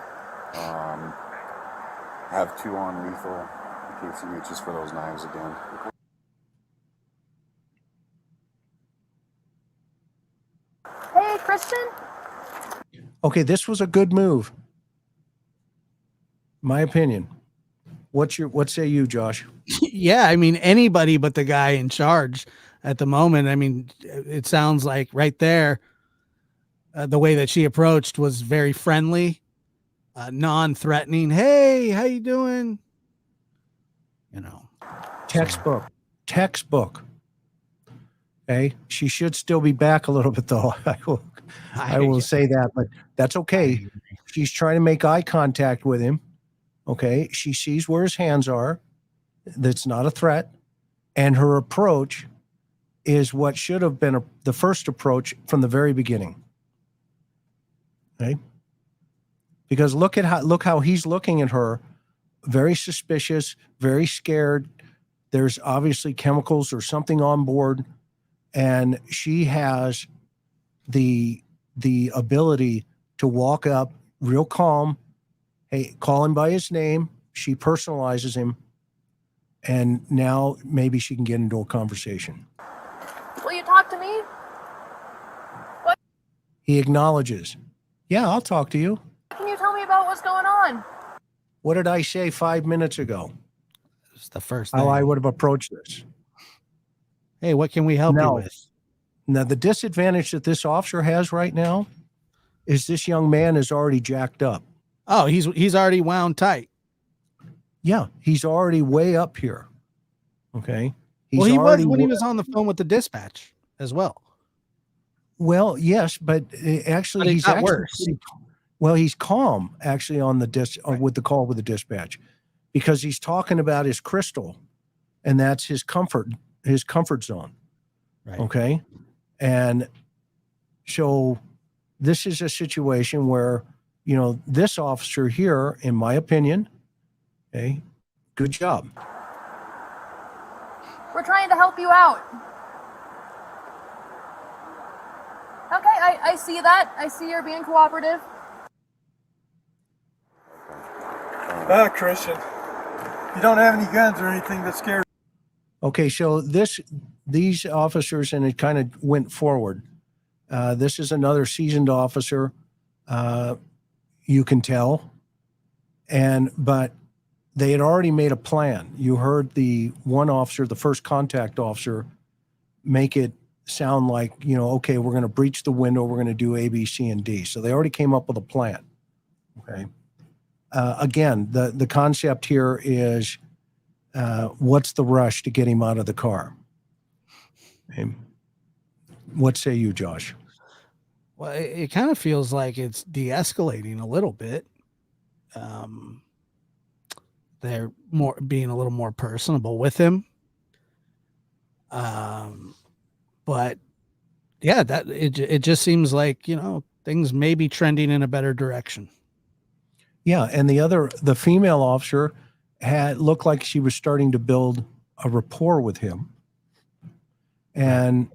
Have 2 on lethal in case he reaches for those knives again.
Christian?
Okay, this was a good move. My opinion. What say you, Josh?
Yeah, I mean, anybody but the guy in charge at the moment. I mean, it sounds like right there, the way that she approached was very friendly, non-threatening. Hey, how you doing? You know,
Textbook. Okay, she should still be back a little bit, though. I will say that, but that's okay. She's trying to make eye contact with him. Okay, she sees where his hands are. That's not a threat, and her approach is what should have been the first approach from the very beginning. Okay, because look how he's looking at her, very suspicious, very scared. There's obviously chemicals or something on board, and she has the ability to walk up real calm. Hey, call him by his name. She personalizes him. And now maybe she can get into a conversation.
Will you talk to me? What
He acknowledges. Yeah, I'll talk to you.
can you tell me about what's going on?
What did I say 5 minutes ago?
it's the first
How
thing.
I would have approached this.
Hey, what can we help you
Now,
with?
now, the disadvantage that this officer has right now is this young man is already jacked up.
Oh, he's already wound tight.
Yeah, he's already way up here. Okay.
Well, he was
already
when he was on the phone with the dispatch as well.
Well, yes, but actually,
But it
he's
got
actually
worse.
well, he's calm actually on the with the call with the dispatch, because he's talking about his crystal, and that's his comfort zone.
Right.
Okay, and so this is a situation where this officer here, in my opinion, okay, good job.
We're trying to help you out. Okay, I see that. I see you're being cooperative.
Christian, you don't have any guns or anything that scares.
Okay, so these officers, and it kind of went forward. This is another seasoned officer. You can tell, but they had already made a plan. You heard the one officer, the first contact officer, make it sound like, okay, we're going to breach the window. We're going to do A, B, C, and D. So they already came up with a plan. Okay. Again, the concept here is, what's the rush to get him out of the car? Okay. What say you, Josh?
Well, it kind of feels like it's de-escalating a little bit. They're being a little more personable with him. But yeah, that it just seems like, things may be trending in a better direction.
Yeah, and the female officer looked like she was starting to build a rapport with him. And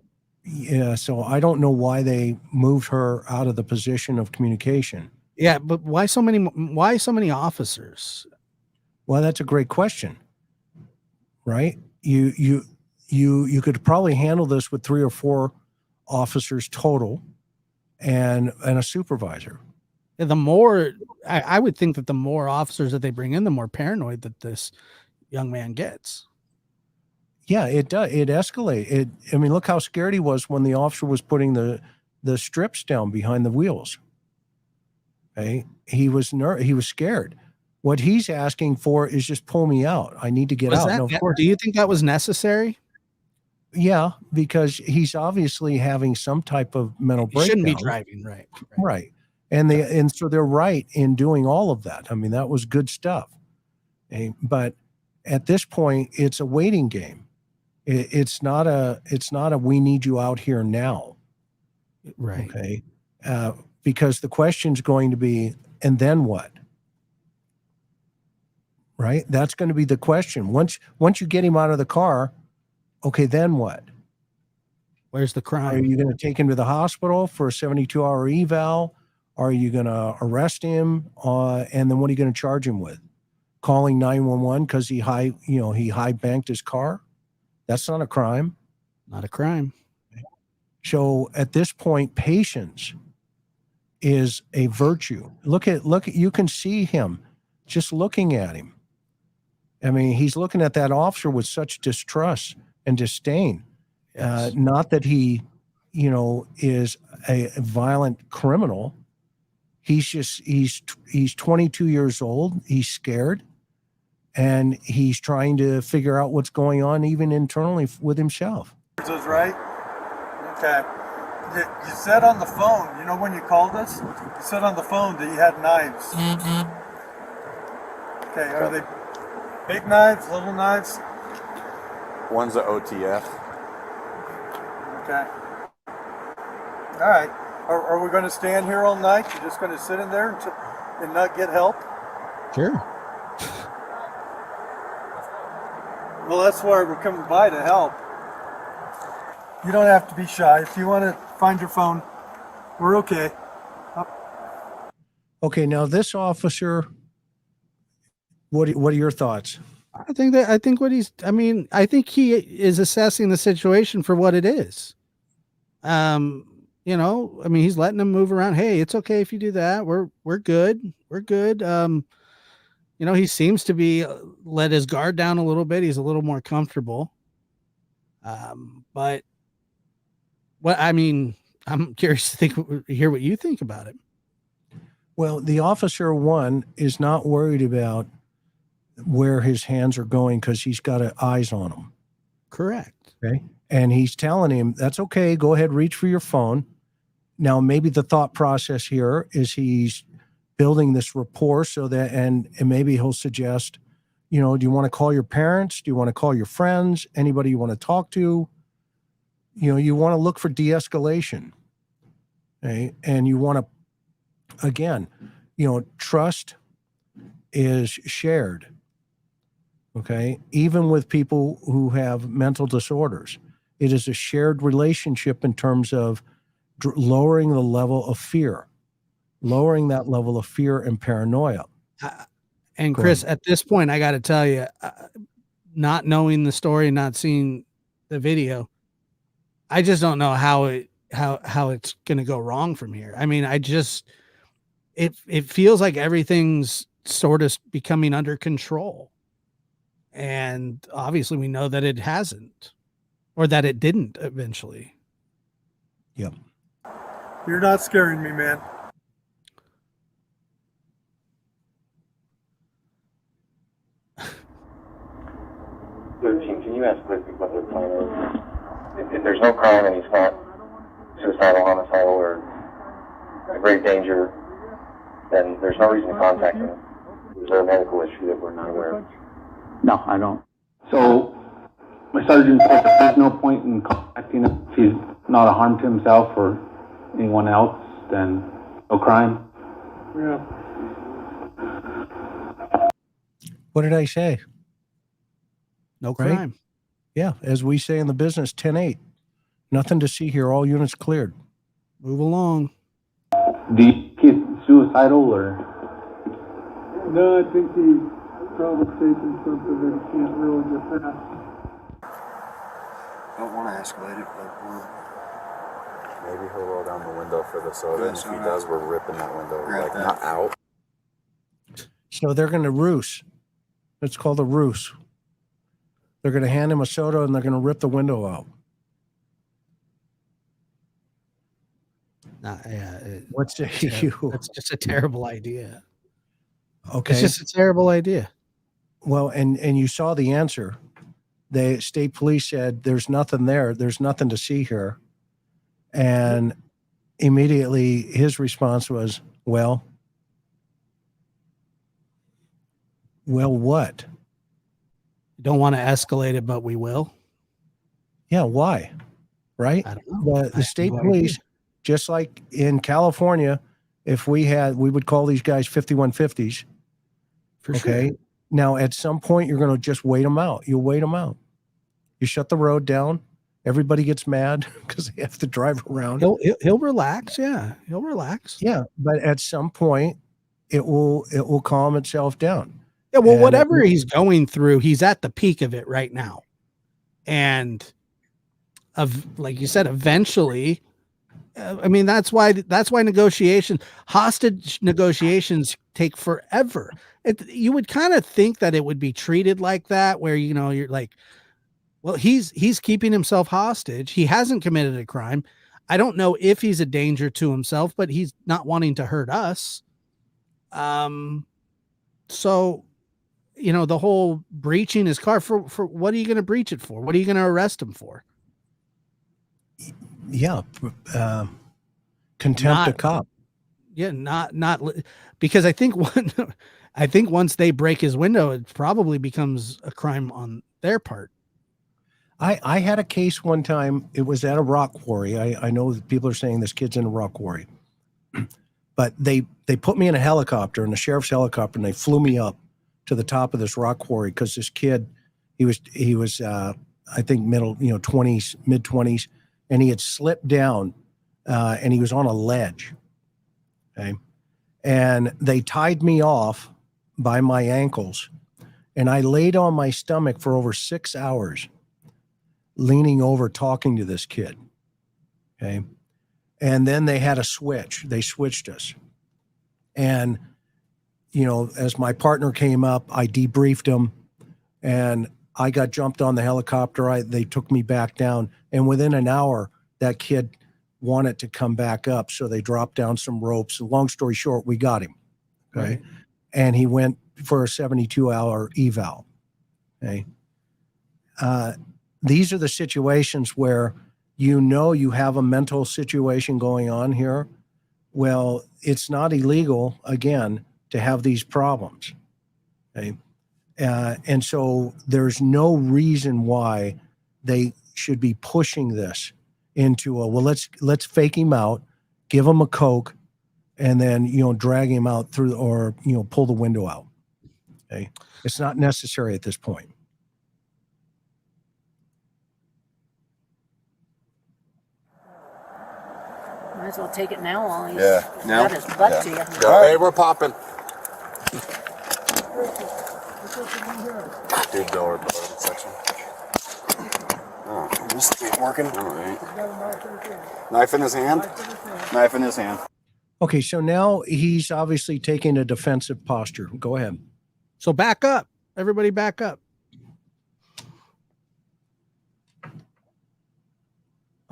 yeah, so I don't know why they moved her out of the position of communication.
Yeah, but why so many officers?
Well, that's a great question. Right? You could probably handle this with 3 or 4 officers total and a supervisor.
The more I would think that the more officers that they bring in, the more paranoid that this young man gets.
Yeah, it does. It escalates. I mean, look how scared he was when the officer was putting the strips down behind the wheels. Okay, he was scared. What he's asking for is just pull me out. I need to get out. Now, of course,
do you think that was necessary?
Yeah, because he's obviously having some type of mental breakdown.
He shouldn't be driving, right?
Right. And so they're right in doing all of that. I mean, that was good stuff. But at this point, it's a waiting game. It's not a we need you out here now.
Right.
Okay. Because the question's going to be, and then what? Right? That's going to be the question. Once you get him out of the car, okay, then what?
Where's the crime?
Are you going to take him to the hospital for a 72-hour eval? Are you going to arrest him? And then what are you going to charge him with? Calling 911 because he high banked his car? That's not a crime.
Not a crime.
So at this point, patience is a virtue. Look at, you can see him just looking at him. I mean, he's looking at that officer with such distrust and disdain.
Yes.
Not that he, is a violent criminal. He's 22 years old. He's scared, and he's trying to figure out what's going on even internally with himself.
Is right? Okay. You said on the phone, when you called us, you said on the phone that you had knives. Okay, are they big knives, little knives?
One's a OTF.
Okay. All right. Are we going to stand here all night? You're just going to sit in there and not get help?
Sure.
Well, that's why we're coming by to help. You don't have to be shy. If you want to find your phone, we're okay.
Okay, now this officer, what are your thoughts?
I think he is assessing the situation for what it is. He's letting them move around. Hey, it's okay if you do that. We're good. We're good. He seems to be let his guard down a little bit. He's a little more comfortable. But I'm curious to hear what you think about it.
Well, the officer one is not worried about where his hands are going because he's got eyes on him.
Correct.
Okay. And he's telling him, that's okay. Go ahead, reach for your phone. Now, maybe the thought process here is he's building this rapport so that, and maybe he'll suggest, do you want to call your parents? Do you want to call your friends? Anybody you want to talk to? You want to look for de-escalation. Okay. And you want to, again, trust is shared. Okay. Even with people who have mental disorders, it is a shared relationship in terms of lowering the level of fear, lowering that level of fear and paranoia.
And Chris, at this point, I got to tell you, not knowing the story, not seeing the video, I just don't know how it's going to go wrong from here. I mean, it feels like everything's sort of becoming under control. And obviously we know that it hasn't, or that it didn't eventually.
Yep.
You're not scaring me, man.
Can you ask quickly what their plan is? If there's no crime and he's not suicidal, homicidal, or a great danger, then there's no reason to contact him. Is there a medical issue that we're not aware of?
No, I don't. So, my sergeant said that there's no point in contacting him if he's not a harm to himself or anyone else, then no crime.
Yeah.
What did I say?
No
Right?
crime.
Yeah. As we say in the business, 10-8. Nothing to see here. All units cleared.
Move along.
Do you think he's suicidal or?
No, I think he's probably taking something that he can't really get past.
Don't want to escalate it, but
Maybe he'll roll down the window for the soda, and if he does, we're ripping that window,
Grab
like
that.
not out.
So they're going to ruse. It's called a ruse. They're going to hand him a soda and they're going to rip the window out. What say you?
That's just a terrible idea.
Okay.
It's just a terrible idea.
Well, and you saw the answer. The state police said, there's nothing there. There's nothing to see here. And immediately his response was, well, what?
Don't want to escalate it, but we will.
Yeah, why? Right?
I don't know.
The state police, just like in California, if we would call these guys 5150s.
For
okay.
sure.
Now, at some point, you're going to just wait them out. You'll wait them out. You shut the road down. Everybody gets mad because they have to drive around.
He'll relax. Yeah, he'll relax.
Yeah, but at some point, it will calm itself down.
Yeah, well,
And
whatever he's going through, he's at the peak of it right now. And of, like you said, eventually, I mean, that's why hostage negotiations take forever. You would kind of think that it would be treated like that, where, you know, you're like, well, he's keeping himself hostage. He hasn't committed a crime. I don't know if he's a danger to himself, but he's not wanting to hurt us. So, you know, the whole breaching his car for what are you going to breach it for? What are you going to arrest him for?
Yeah. Contempt of cop.
Yeah. Not because I think once they break his window, it probably becomes a crime on their part.
I had a case one time. It was at a rock quarry. I know that people are saying this kid's in a rock quarry, but they put me in a helicopter, in the sheriff's helicopter, and they flew me up to the top of this rock quarry because this kid, he was I think mid 20s, and he had slipped down, and he was on a ledge. Okay, and they tied me off by my ankles, and I laid on my stomach for over 6 hours, leaning over, talking to this kid. Okay. And then they had a switch. They switched us. And, you know, as my partner came up, I debriefed him, and I got jumped on the helicopter. They took me back down. And within an hour, that kid wanted to come back up. So they dropped down some ropes. Long story short, we got him. Okay. Right. And he went for a 72-hour eval. Okay. These are the situations where, you know, you have a mental situation going on here. Well, it's not illegal, again, to have these problems. Okay? And so there's no reason why they should be pushing this into let's fake him out, give him a Coke, and then, you know, drag him out through, or, you know, pull the window out. Okay? It's not necessary at this point.
Might as well take it now while he's
now.
got his butt to you.
All right, we're popping. Dude, door section.
Oh, this ain't working.
All right.
Knife in his hand. Knife in his hand.
Okay, so now he's obviously taking a defensive posture. Go ahead.
So back up. Everybody back up.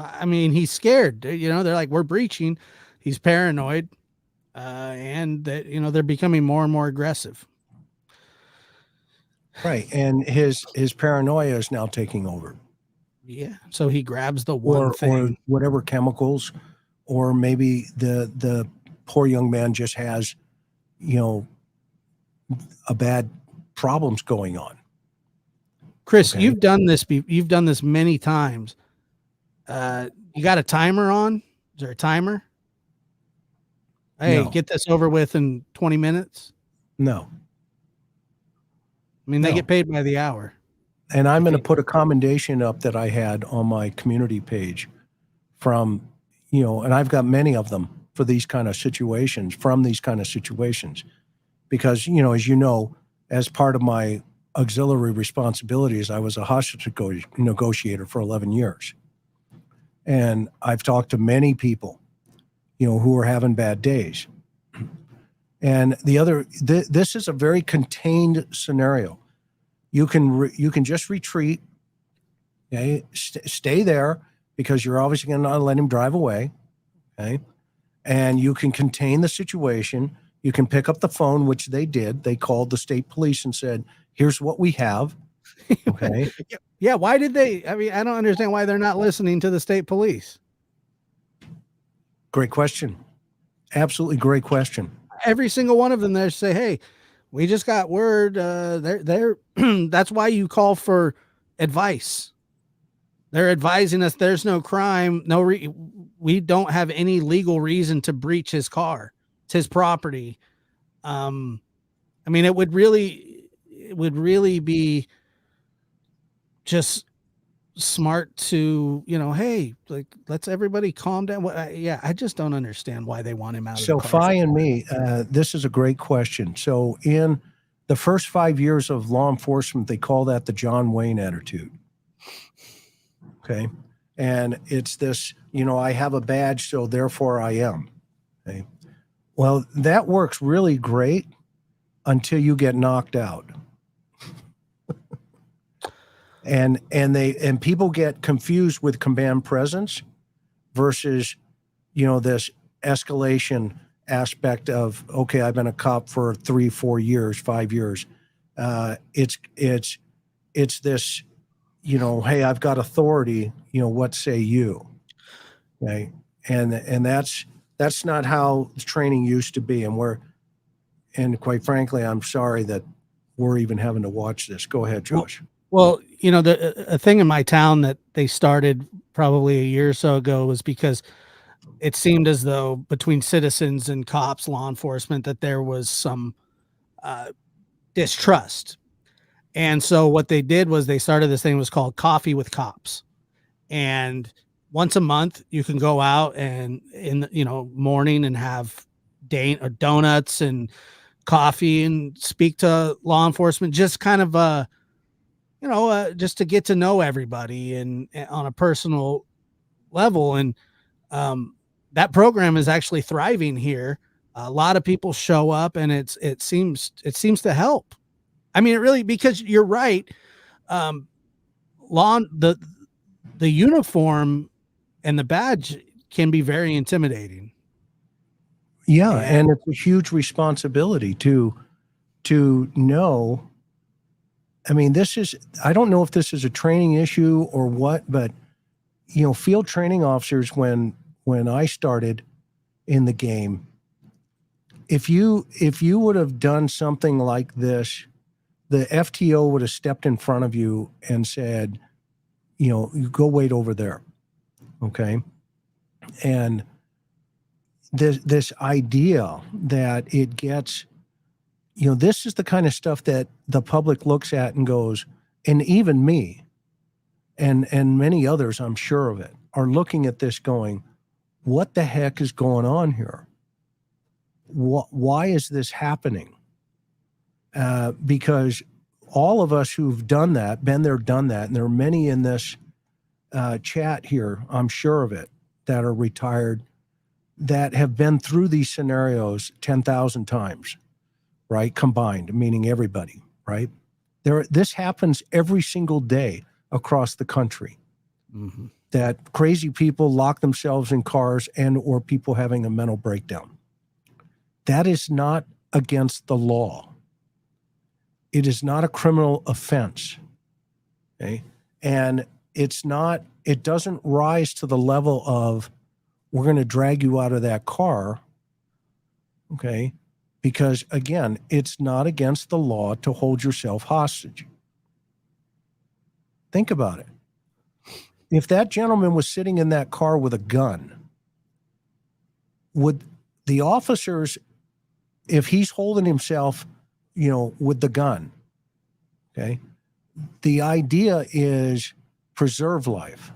I mean, he's scared. You know, they're like, we're breaching. He's paranoid. And that, you know, they're becoming more and more aggressive.
Right. And his paranoia is now taking over.
Yeah. So he grabs the one thing.
Or whatever chemicals, or maybe the poor young man just has, you know, a bad problems going on.
Chris, okay. You've done this many times. You got a timer on? Is there a timer? Hey, get this over with in 20 minutes?
No.
I mean, they get paid by the hour.
And I'm going to put a commendation up that I had on my community page from, you know, and I've got many of them for these kind of situations, from these kind of situations. Because, you know, as you know, as part of my auxiliary responsibilities, I was a hostage negotiator for 11 years. And I've talked to many people, you know, who are having bad days. And this is a very contained scenario. You can just retreat, okay? Stay there, because you're obviously going to not let him drive away, okay? And you can contain the situation. You can pick up the phone, which they did. They called the state police and said, "Here's what we have." Okay.
Yeah. Why did they? I mean, I don't understand why they're not listening to the state police.
Great question. Absolutely great question.
Every single one of them there say, "Hey, we just got word. They're that's why you call for advice. They're advising us there's no crime, we don't have any legal reason to breach his car. It's his property." I mean, it would really be just smart to, you know, hey, like, let's everybody calm down. I just don't understand why they want him out.
So Fi and me, this is a great question. So in the first 5 years of law enforcement, they call that the John Wayne attitude. Okay. And it's this, I have a badge, so therefore I am. Okay. Well, that works really great until you get knocked out. and people get confused with command presence versus, this escalation aspect of, okay, I've been a cop for 3, 4 years, 5 years. It's this, hey, I've got authority, what say you? Okay. And that's not how training used to be. And quite frankly, I'm sorry that we're even having to watch this. Go ahead, Josh.
Well, a thing in my town that they started probably a year or so ago was because it seemed as though between citizens and cops, law enforcement, that there was some distrust. And so what they did was they started this thing that was called Coffee with Cops. And once a month you can go out and in the morning and have donuts and coffee and speak to law enforcement, just kind of just to get to know everybody and on a personal level. And that program is actually thriving here. A lot of people show up, and it seems to help. I mean, it really, because you're right. The uniform and the badge can be very intimidating.
Yeah, and it's a huge responsibility to know. I mean, I don't know if this is a training issue or what, but field training officers, when I started in the game, if you would have done something like this, the FTO would have stepped in front of you and said, you go wait over there. Okay. And this idea that it gets, this is the kind of stuff that the public looks at and goes, and even me and many others, I'm sure of it, are looking at this going, what the heck is going on here? Why is this happening? Because all of us who've done that, been there, done that, and there are many in this chat here, I'm sure of it, that are retired, that have been through these scenarios 10,000 times, right? Combined, meaning everybody, right? This happens every single day across the country. Mm-hmm. That crazy people lock themselves in cars or people having a mental breakdown. That is not against the law. It is not a criminal offense. Okay? And it doesn't rise to the level of, we're going to drag you out of that car. Okay? Because again, it's not against the law to hold yourself hostage. Think about it. If that gentleman was sitting in that car with a gun, would the officers, if he's holding himself, with the gun, okay, the idea is preserve life.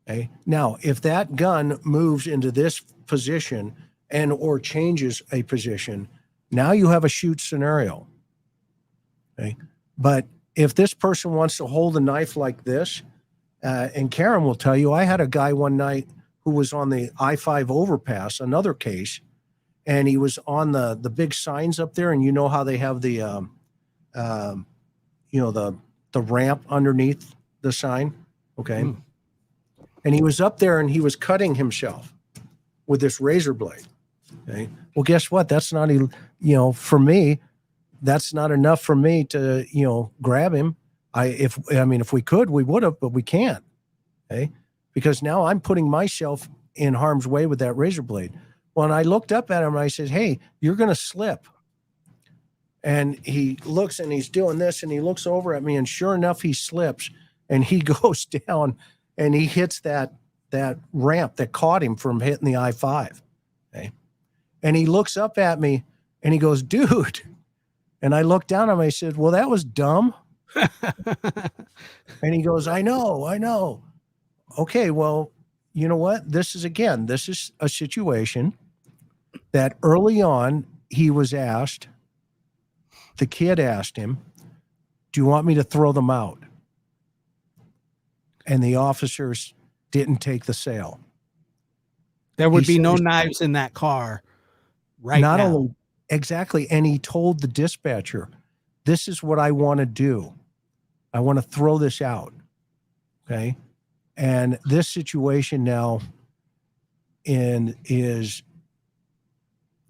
Okay. Now, if that gun moves into this position or changes a position, now you have a shoot scenario. Okay. But if this person wants to hold a knife like this, and Karen will tell you, I had a guy one night who was on the I-5 overpass, another case, and he was on the big signs up there, and you know how they have the ramp underneath the sign, okay? Mm. And he was up there and he was cutting himself with this razor blade. Okay. Well, guess what? That's not, for me, that's not enough for me to, grab him. If we could, we would have, but we can't. Okay. Because now I'm putting myself in harm's way with that razor blade. When I looked up at him, and I said, hey, you're going to slip. And he looks and he's doing this and he looks over at me, and sure enough, he slips and he goes down and he hits that ramp that caught him from hitting the I-5. Okay. And he looks up at me and he goes, dude. And I looked down at him. I said, well, that was dumb. And he goes, I know. Okay, well, you know what? This is a situation that early on he was asked, the kid asked him, do you want me to throw them out? and the officers didn't take the sale.
There would
He
be no
said-
knives in that car right
Not
now.
only exactly, and he told the dispatcher, "This is what I want to do. I want to throw this out." Okay, and this situation now is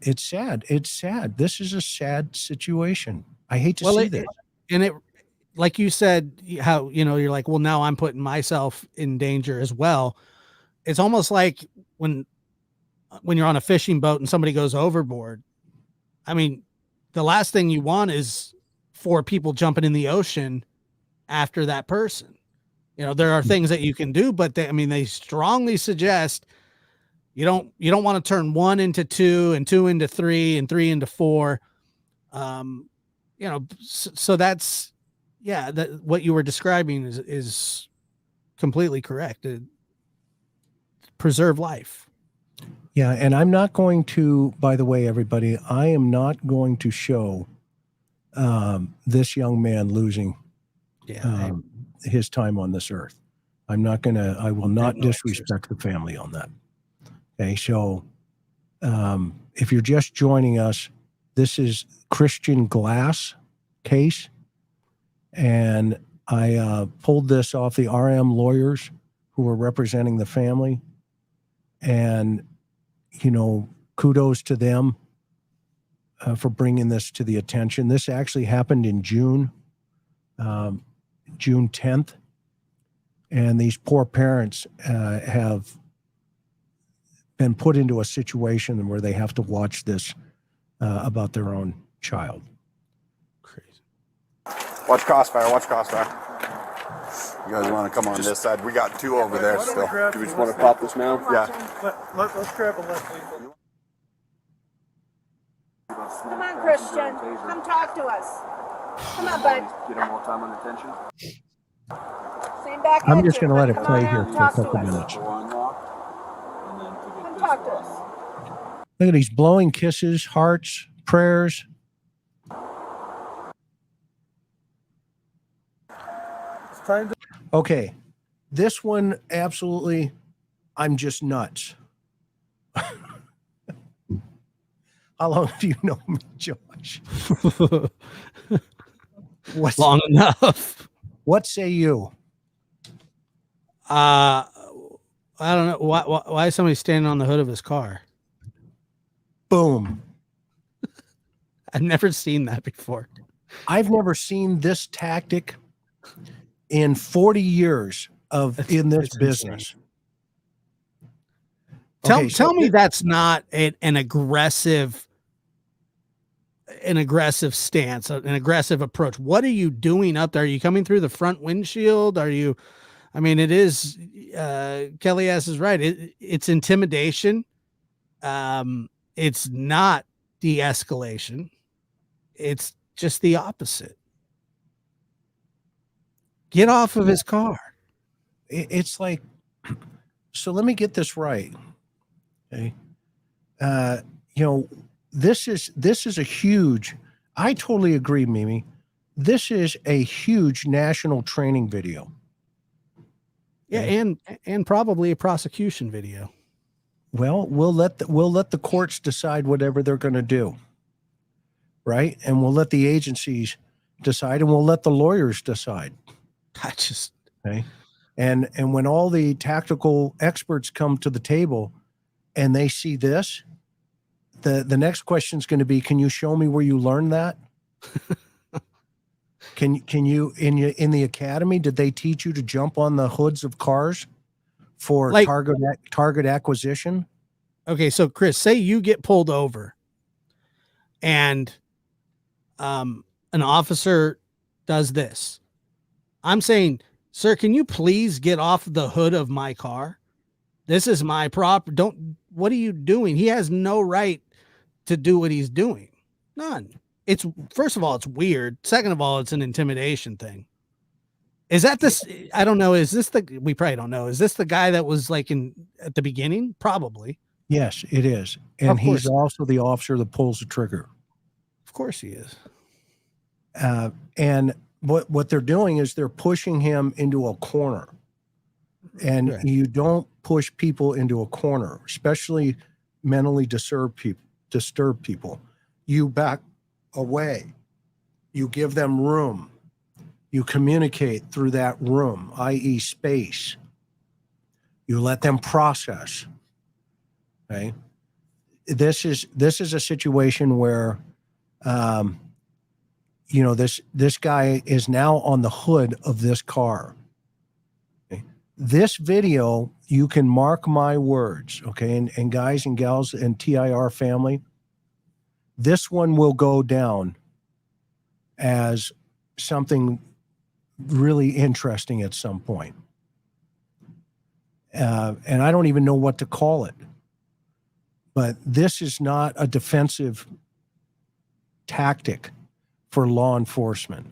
it's sad. It's sad. This is a sad situation. I hate to see this.
And it, like you said, how, you're like, well, now I'm putting myself in danger as well. It's almost like when you're on a fishing boat and somebody goes overboard. I mean, the last thing you want is 4 people jumping in the ocean after that person. There are things that you can do, but they strongly suggest you don't want to turn 1 into 2 and 2 into 3 and 3 into 4. So that's, that what you were describing is completely correct. Preserve life.
Yeah, and I'm not going to, by the way, everybody, I am not going to show this young man losing his time on this earth. I will not disrespect the family on that. Okay, so if you're just joining us, this is Christian Glass case, and I pulled this off the RM lawyers who were representing the family, and kudos to them for bringing this to the attention. This actually happened in June 10th, and these poor parents have been put into a situation where they have to watch this about their own child.
Crazy.
Watch crossfire. Watch crossfire. You guys want to come on this side? We got 2 over there still.
Do we just want to pop this now?
Yeah.
Let's grab a left lead.
Come on, Christian. Come talk to us. Come on, bud.
Get him more time on detention.
Same back
I'm
at
just
you.
going to let it
Come
play
on
here
out,
for a
talk to
couple
us.
minutes.
Come talk to us.
Look at these blowing kisses, hearts, prayers.
It's time to.
Okay, this one, absolutely, I'm just nuts. How long do you know me, Josh? What's,
Long enough.
What say you?
I don't know why is somebody standing on the hood of his car.
Boom.
I've never seen that before.
I've never seen this tactic in 40 years in this business.
Tell me that's not an aggressive stance, an aggressive approach. What are you doing up there? Are you coming through the front windshield? It is Kelly S is right. It's intimidation. It's not de-escalation. It's just the opposite. Get off of his car.
It's like, so let me get this right. Okay. This is a huge, I totally agree, Mimi. This is a huge national training video.
Yeah. And probably a prosecution video.
Well, we'll let the courts decide whatever they're going to do. Right. And we'll let the agencies decide, and we'll let the lawyers decide. Okay. And when all the tactical experts come to the table and they see this, the next question is going to be, can you show me where you learned that? Can you in the academy, did they teach you to jump on the hoods of cars for target acquisition?
Okay, so Chris, say you get pulled over and an officer does this. I'm saying, sir, can you please get off the hood of my car? This is my what are you doing? He has no right to do what he's doing. None. It's, first of all, it's weird. Second of all, it's an intimidation thing. Is that this? I don't know. Is this we probably don't know. Is this the guy that was like at the beginning? Probably.
Yes, it is. And he's also the officer that pulls the trigger.
Of course he is.
And what they're doing is they're pushing him into a corner. And
Right.
you don't push people into a corner, especially mentally disturbed people. You back away. You give them room. You communicate through that room, i.e. space. You let them process. Okay. This is a situation where, this guy is now on the hood of this car. Okay? This video, you can mark my words, okay, and guys and gals and TIR family, this one will go down as something really interesting at some point. And I don't even know what to call it. But this is not a defensive tactic for law enforcement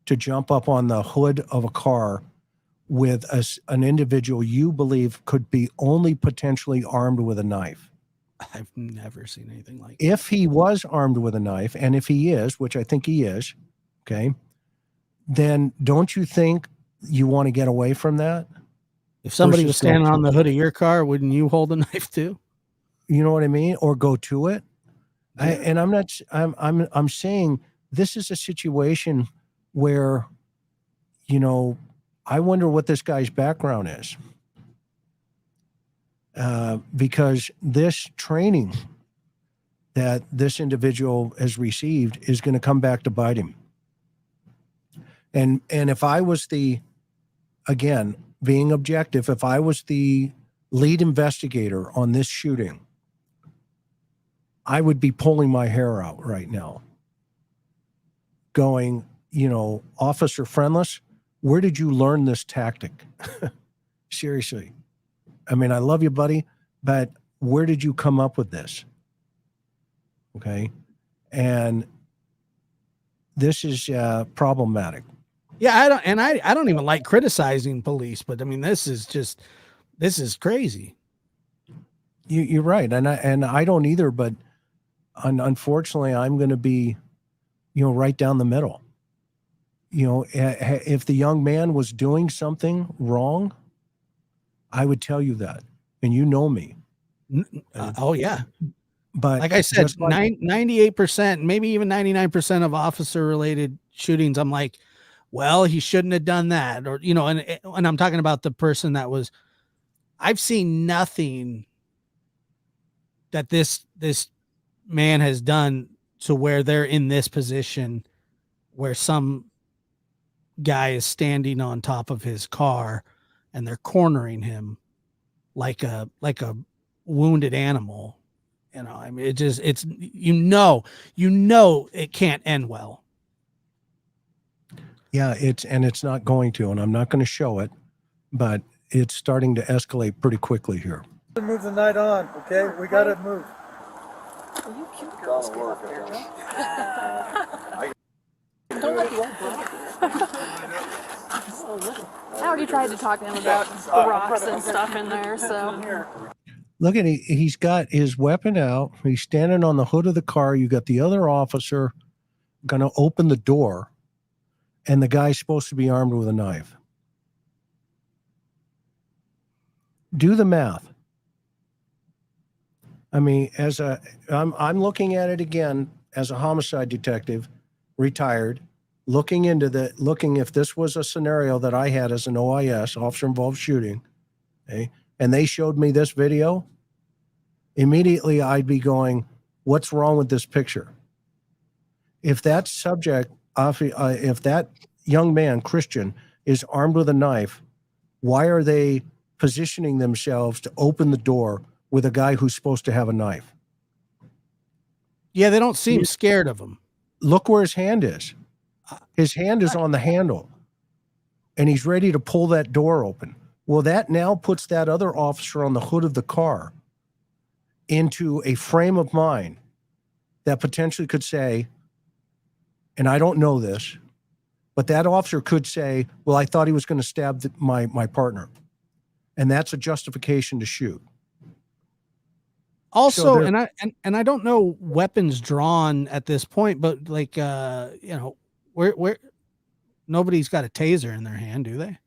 to jump up on the hood of a car with an individual you believe could be only potentially armed with a knife.
I've never seen anything like
If he was armed with a knife, and if he is, which I think he is, okay, then don't you think you want to get away from that?
If somebody
versus
was standing
go
on the hood of your car, wouldn't you hold a knife too?
You know what I mean? Or go to it. And I'm saying this is a situation where, I wonder what this guy's background is. Because this training that this individual has received is going to come back to bite him. And if I was again, being objective, if I was the lead investigator on this shooting, I would be pulling my hair out right now. Going, Officer Friendless, where did you learn this tactic? Seriously. I mean, I love you, buddy, but where did you come up with this? Okay. And this is problematic.
Yeah, I don't even like criticizing police, but I mean, this is crazy.
You're right. And I don't either, but unfortunately I'm going to be, right down the middle. If the young man was doing something wrong, I would tell you that. And you know me.
Oh yeah.
But
like I said,
just like-
98%, maybe even 99% of officer related shootings, I'm like, well, he shouldn't have done that. Or, and I'm talking about the person that was, I've seen nothing that this man has done to where they're in this position where some guy is standing on top of his car and they're cornering him like a wounded animal. I mean, it's it can't end well.
Yeah, it's not going to, and I'm not going to show it, but it's starting to escalate pretty quickly here.
Move the night on, okay? We got to move.
Will you cute girls get up there, Joe? Don't let the old blood. I already tried to talk to him about the rocks and stuff in there, so.
Look at he's got his weapon out. He's standing on the hood of the car. You got the other officer going to open the door, and the guy's supposed to be armed with a knife. Do the math. I mean, I'm looking at it again as a homicide detective, retired, looking if this was a scenario that I had as an OIS, officer involved shooting, okay, and they showed me this video, immediately I'd be going, what's wrong with this picture? If that subject, if that young man, Christian, is armed with a knife, why are they positioning themselves to open the door with a guy who's supposed to have a knife?
Yeah, they don't seem scared of him.
Look where his hand is. His hand is on the handle, and he's ready to pull that door open. Well, that now puts that other officer on the hood of the car into a frame of mind that potentially could say, and I don't know this, but that officer could say, well, I thought he was going to stab my partner. And that's a justification to shoot.
Also, and I don't know weapons drawn at this point, but like, where nobody's got a taser in their hand, do they?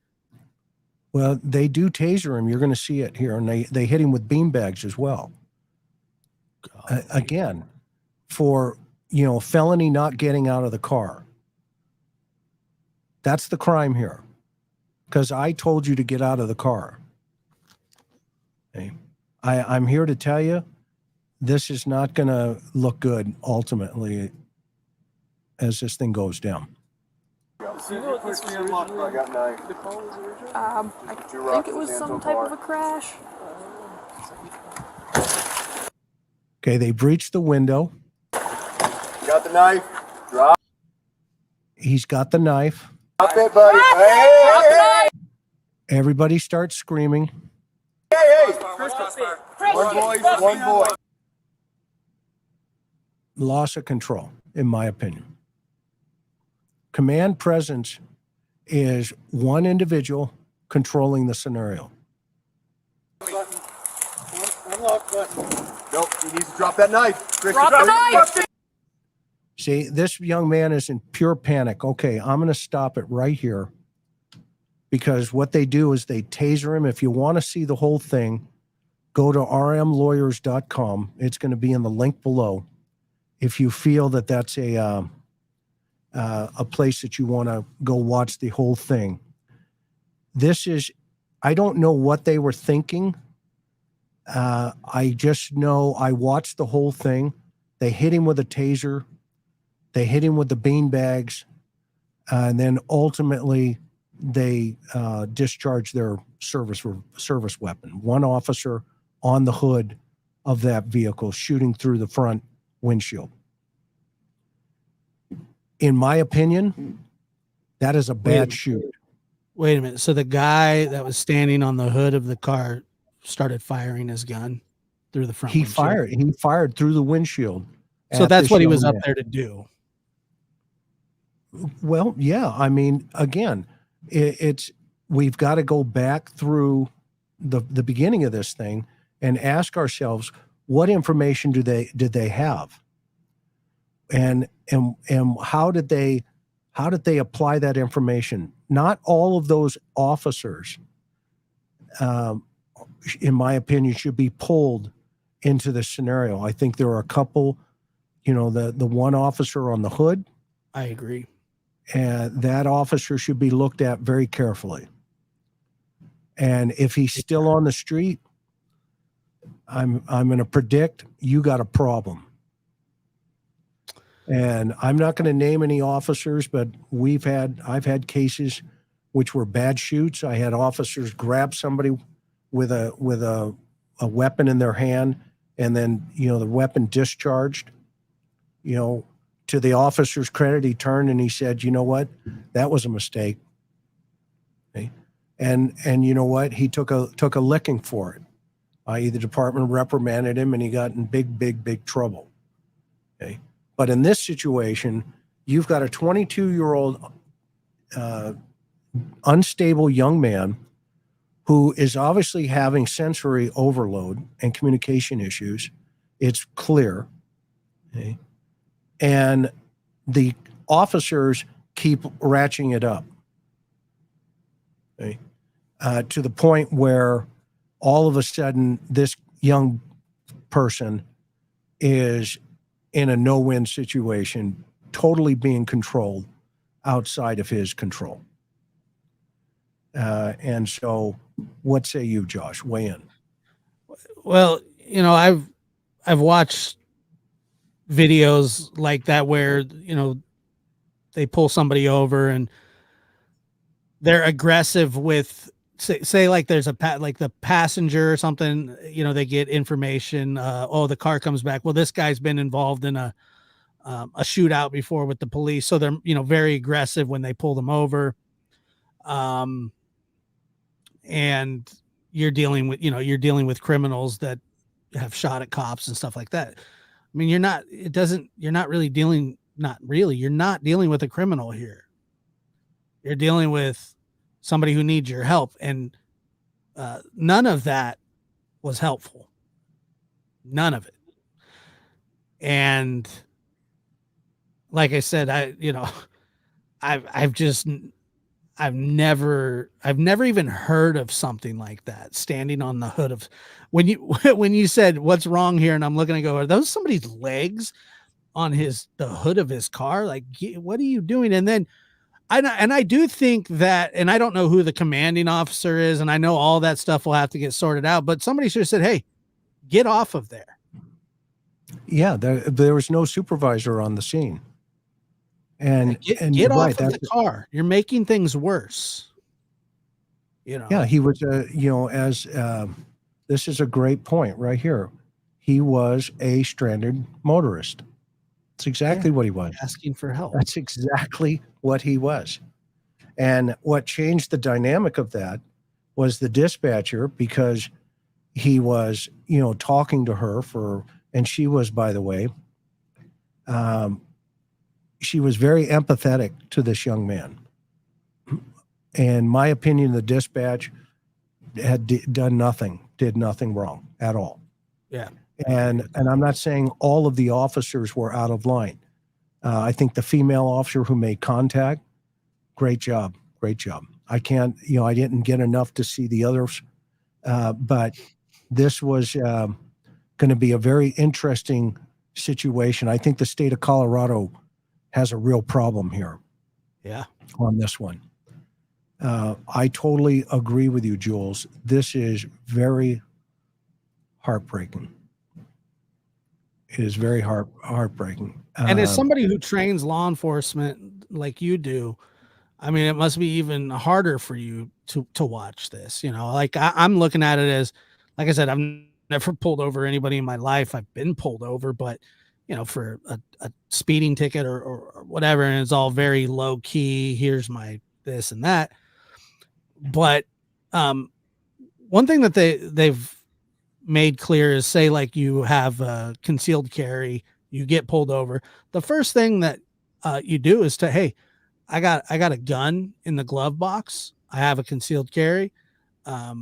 Well, they do taser him. You're going to see it here. And they hit him with beanbags as well. Again, for, felony not getting out of the car. That's the crime here. Because I told you to get out of the car. Okay. I'm here to tell you, this is not going to look good ultimately as this thing goes down.
I think it was some type of a crash.
Okay, they breached the window.
You got the knife? Drop.
He's got the knife.
Drop it, buddy. Hey.
Everybody starts screaming.
Hey. One boy.
Loss of control, in my opinion. Command presence is one individual controlling the scenario.
Unlock button.
Nope, he needs to drop that knife.
Drop the knife!
See, this young man is in pure panic. Okay, I'm going to stop it right here because what they do is they taser him. If you want to see the whole thing, go to rmlawyers.com. It's going to be in the link below. If you feel that that's a place that you want to go watch the whole thing. I don't know what they were thinking. I just know I watched the whole thing. They hit him with a taser. They hit him with the beanbags. And then ultimately they discharged their service weapon. One officer on the hood of that vehicle shooting through the front windshield. In my opinion, that is a bad shoot.
Wait a minute. So the guy that was standing on the hood of the car started firing his gun through the front windshield.
He fired through the windshield.
So that's what he was up there to do.
Well, yeah. I mean, again, we've got to go back through the beginning of this thing and ask ourselves, what information did they have? And how did they apply that information? Not all of those officers, in my opinion, should be pulled into the scenario. I think there are a couple, the one officer on the hood.
I agree.
And that officer should be looked at very carefully. And if he's still on the street, I'm going to predict you got a problem. And I'm not going to name any officers, but I've had cases which were bad shoots. I had officers grab somebody with a weapon in their hand, and then the weapon discharged. To the officer's credit, he turned and he said, "You know what? That was a mistake." Okay? And you know what? He took a licking for it. The department reprimanded him, and he got in big trouble. Okay. But in this situation, you've got a 22-year-old unstable young man who is obviously having sensory overload and communication issues. It's clear. Okay? And the officers keep ratcheting it up. Okay? To the point where all of a sudden this young person is in a no-win situation, totally being controlled outside of his control. And so what say you, Josh? Weigh in.
Well, I've watched videos like that where, they pull somebody over and they're aggressive with, say like there's like the passenger or something, they get information. The car comes back. Well, this guy's been involved in a shootout before with the police. So they're, very aggressive when they pull them over. And you're dealing with criminals that have shot at cops and stuff like that. I mean, you're not dealing with a criminal here. You're dealing with somebody who needs your help. And none of that was helpful. None of it. And like I said, I've never even heard of something like that. Standing on the hood of, when you said what's wrong here, and I'm looking to go, are those somebody's legs on the hood of his car? Like, what are you doing? And then I do think that, and I don't know who the commanding officer is, and I know all that stuff will have to get sorted out, but somebody should have said, hey, get off of there.
Yeah, there was no supervisor on the scene. And
get off of the car. You're making things worse.
Yeah, he was this is a great point right here. He was a stranded motorist. That's exactly what he was.
Asking for help.
That's exactly what he was. And what changed the dynamic of that was the dispatcher, because he was, talking to her and she was, by the way, she was very empathetic to this young man. In my opinion, the dispatch did nothing wrong at all.
Yeah.
And I'm not saying all of the officers were out of line. I think the female officer who made contact, great job. I didn't get enough to see the others, but this was going to be a very interesting situation. I think the state of Colorado has a real problem here.
Yeah.
On this one. I totally agree with you, Jules. This is very heartbreaking. It is very heartbreaking.
And as somebody who trains law enforcement like you do, I mean, it must be even harder for you to watch this. Like I'm looking at it as, like I said, I've never pulled over anybody in my life. I've been pulled over, but for a speeding ticket or whatever, and it's all very low key. Here's my this and that. But one thing that they've made clear is, say like you have a concealed carry, you get pulled over. The first thing that you do is hey, I got a gun in the glove box. I have a concealed carry. I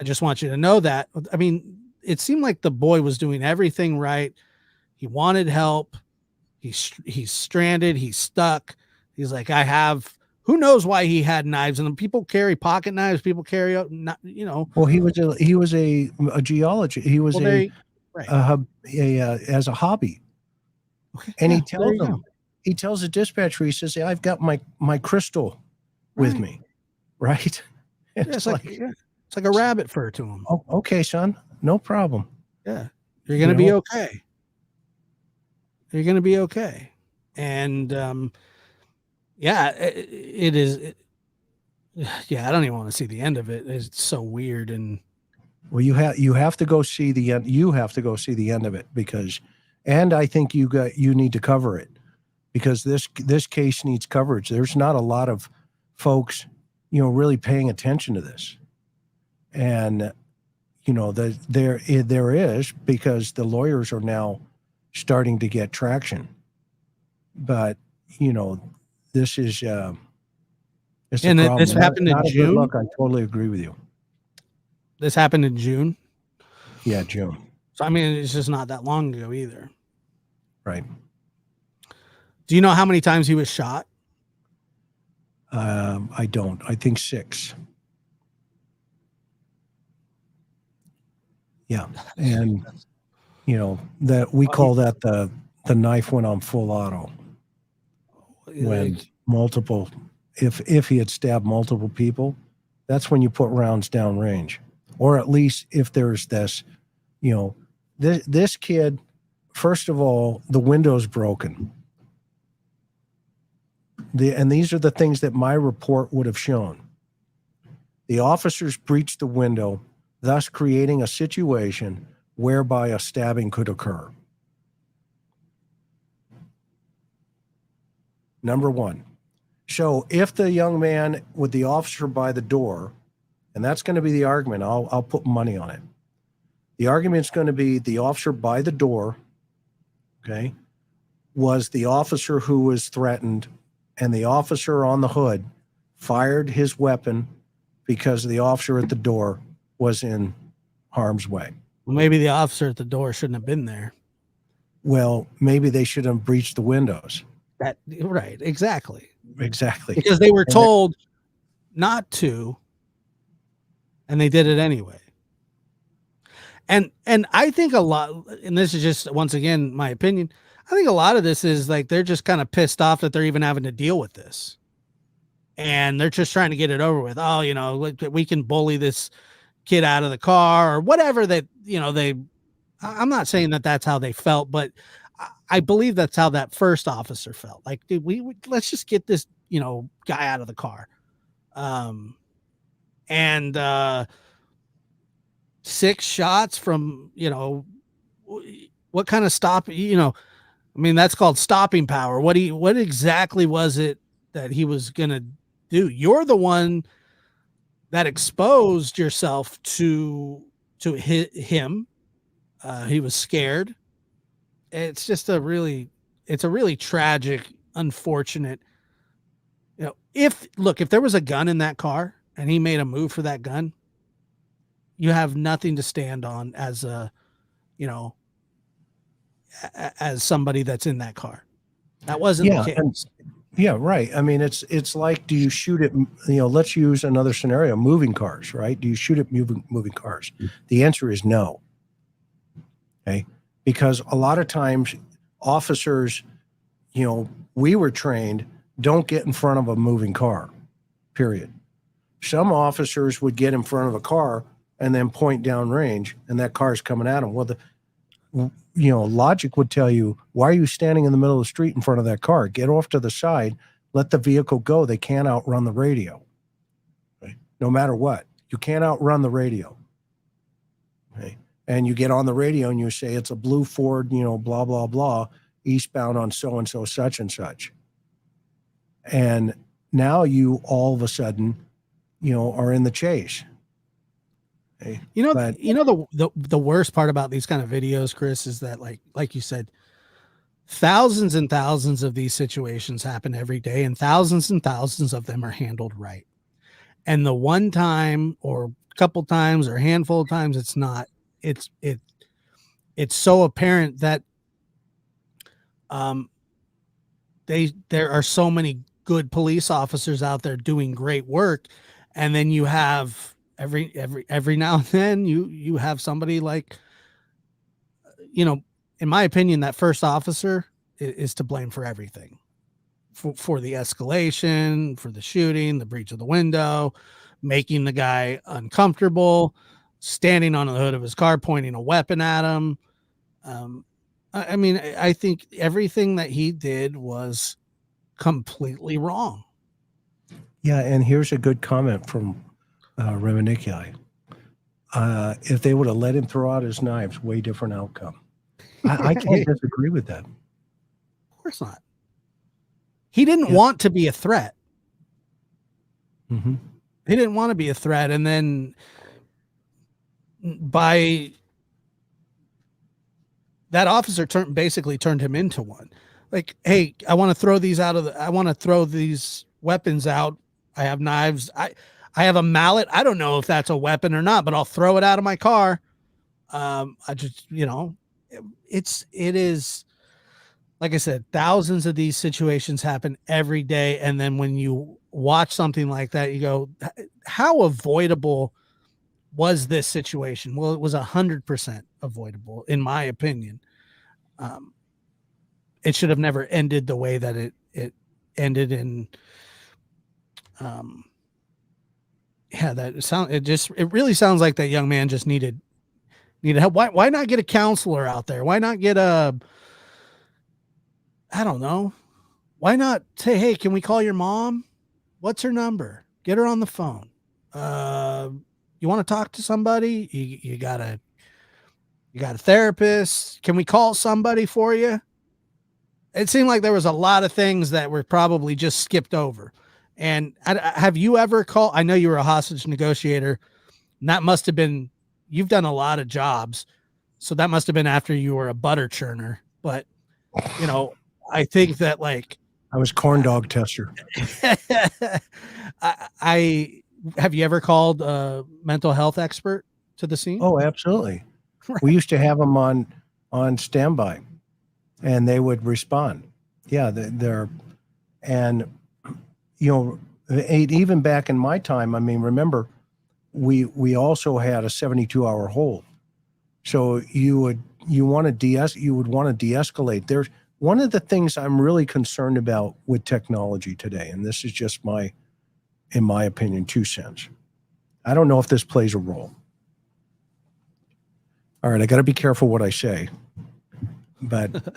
just want you to know that. I mean, it seemed like the boy was doing everything right. He wanted help. He's stranded. He's stuck. He's like, who knows why he had knives, and people carry pocket knives. People carry,
Well, he was a geologist. He was as a hobby.
Okay.
And he tells the dispatcher, he says, I've got my crystal with me. Right.
It's like a rabbit fur to him.
Oh, okay, son, no problem.
Yeah. You're going to be okay. You're going to be okay. And, it is. I don't even want to see the end of it. It's so weird. And
well, you have to go see the end. You have to go see the end of it and I think you need to cover it, because this case needs coverage. There's not a lot of folks, really paying attention to this. And, there is, because the lawyers are now starting to get traction. But, this is, it's
and
a problem.
This happened in June.
Look, I totally agree with you.
This happened in June.
Yeah, June.
So, I mean, it's just not that long ago either.
Right.
Do you know how many times he was shot?
I don't. I think 6. Yeah. And, that we call that the knife went on full auto. When multiple, if he had stabbed multiple people, that's when you put rounds down range. Or at least if there's this, this kid, first of all, the window's broken. And these are the things that my report would have shown. The officers breached the window, thus creating a situation whereby a stabbing could occur. Number one. So if the young man with the officer by the door, and that's going to be the argument, I'll put money on it. The argument's going to be the officer by the door, okay, was the officer who was threatened, and the officer on the hood fired his weapon because the officer at the door was in harm's way.
Well, maybe the officer at the door shouldn't have been there.
Well, maybe they should have breached the windows.
Right, exactly.
Exactly.
Because they were told, not to, and they did it anyway. And I think a lot, and this is just once again my opinion, I think a lot of this is like they're just kind of pissed off that they're even having to deal with this. And they're just trying to get it over with. Oh, you know, we can bully this kid out of the car or whatever that, you know, I'm not saying that that's how they felt, but I believe that's how that first officer felt. Like, dude, let's just get this, you know, guy out of the car. And 6 shots from, you know, what kind of stop, you know, I mean, that's called stopping power. What exactly was it that he was going to do? You're the one that exposed yourself to him. He was scared. It's just a really tragic, unfortunate, you know, if there was a gun in that car and he made a move for that gun, you have nothing to stand on as a, you know, as somebody that's in that car. That wasn't the case.
Yeah, right. I mean, it's like, do you shoot at, you know, let's use another scenario, moving cars, right? Do you shoot at moving cars? The answer is no. Okay. Because a lot of times officers, you know, we were trained, don't get in front of a moving car, period. Some officers would get in front of a car and then point down range, and that car's coming at them. Well, you know, logic would tell you, why are you standing in the middle of the street in front of that car? Get off to the side, let the vehicle go. They can't outrun the radio. Right? No matter what, you can't outrun the radio. Okay? And you get on the radio and you say, it's a blue Ford, you know, blah, blah, blah, eastbound on so-and-so, such and such. And now you all of a sudden, you know, are in the chase. Okay?
You know, the worst part about these kind of videos, Chris, is that like you said, thousands and thousands of these situations happen every day, and thousands of them are handled right. And the one time or couple times or handful of times it's not, it's so apparent that there are so many good police officers out there doing great work, and then you have every now and then you have somebody like, you know, in my opinion, that first officer is to blame for everything, for the escalation, for the shooting, the breach of the window, making the guy uncomfortable, standing on the hood of his car, pointing a weapon at him. I mean, I think everything that he did was completely wrong.
Yeah, and here's a good comment from Reminiculi. If they would have let him throw out his knives, way different outcome. I can't disagree with that.
Of course not. He didn't want to be a threat.
Mm-hmm.
He didn't want to be a threat. And then by that officer basically turned him into one. Like, hey, I want to throw these I want to throw these weapons out. I have knives. I have a mallet. I don't know if that's a weapon or not, but I'll throw it out of my car. I just, you know, it is, like I said, thousands of these situations happen every day. And then when you watch something like that, you go, how avoidable was this situation? Well, it was 100% avoidable, in my opinion. It should have never ended the way that it ended in. It really sounds like that young man just needed help. Why not get a counselor out there? Why not get I don't know. Why not say, hey, can we call your mom? What's her number? Get her on the phone. You want to talk to somebody? You got a therapist. Can we call somebody for you? It seemed like there was a lot of things that were probably just skipped over. And have you ever called? I know you were a hostage negotiator, and that must have been, you've done a lot of jobs. So that must have been after you were a butter churner. But, you know, I think that like,
I was corn dog tester.
Have you ever called a mental health expert to the scene?
Oh, absolutely. Right. We used to have them on standby, and they would respond. Yeah, and you know, even back in my time, I mean, remember, we also had a 72-hour hold. So you would want to de-escalate. There's one of the things I'm really concerned about with technology today, and this is just in my opinion, 2 cents. I don't know if this plays a role. All right, I got to be careful what I say, but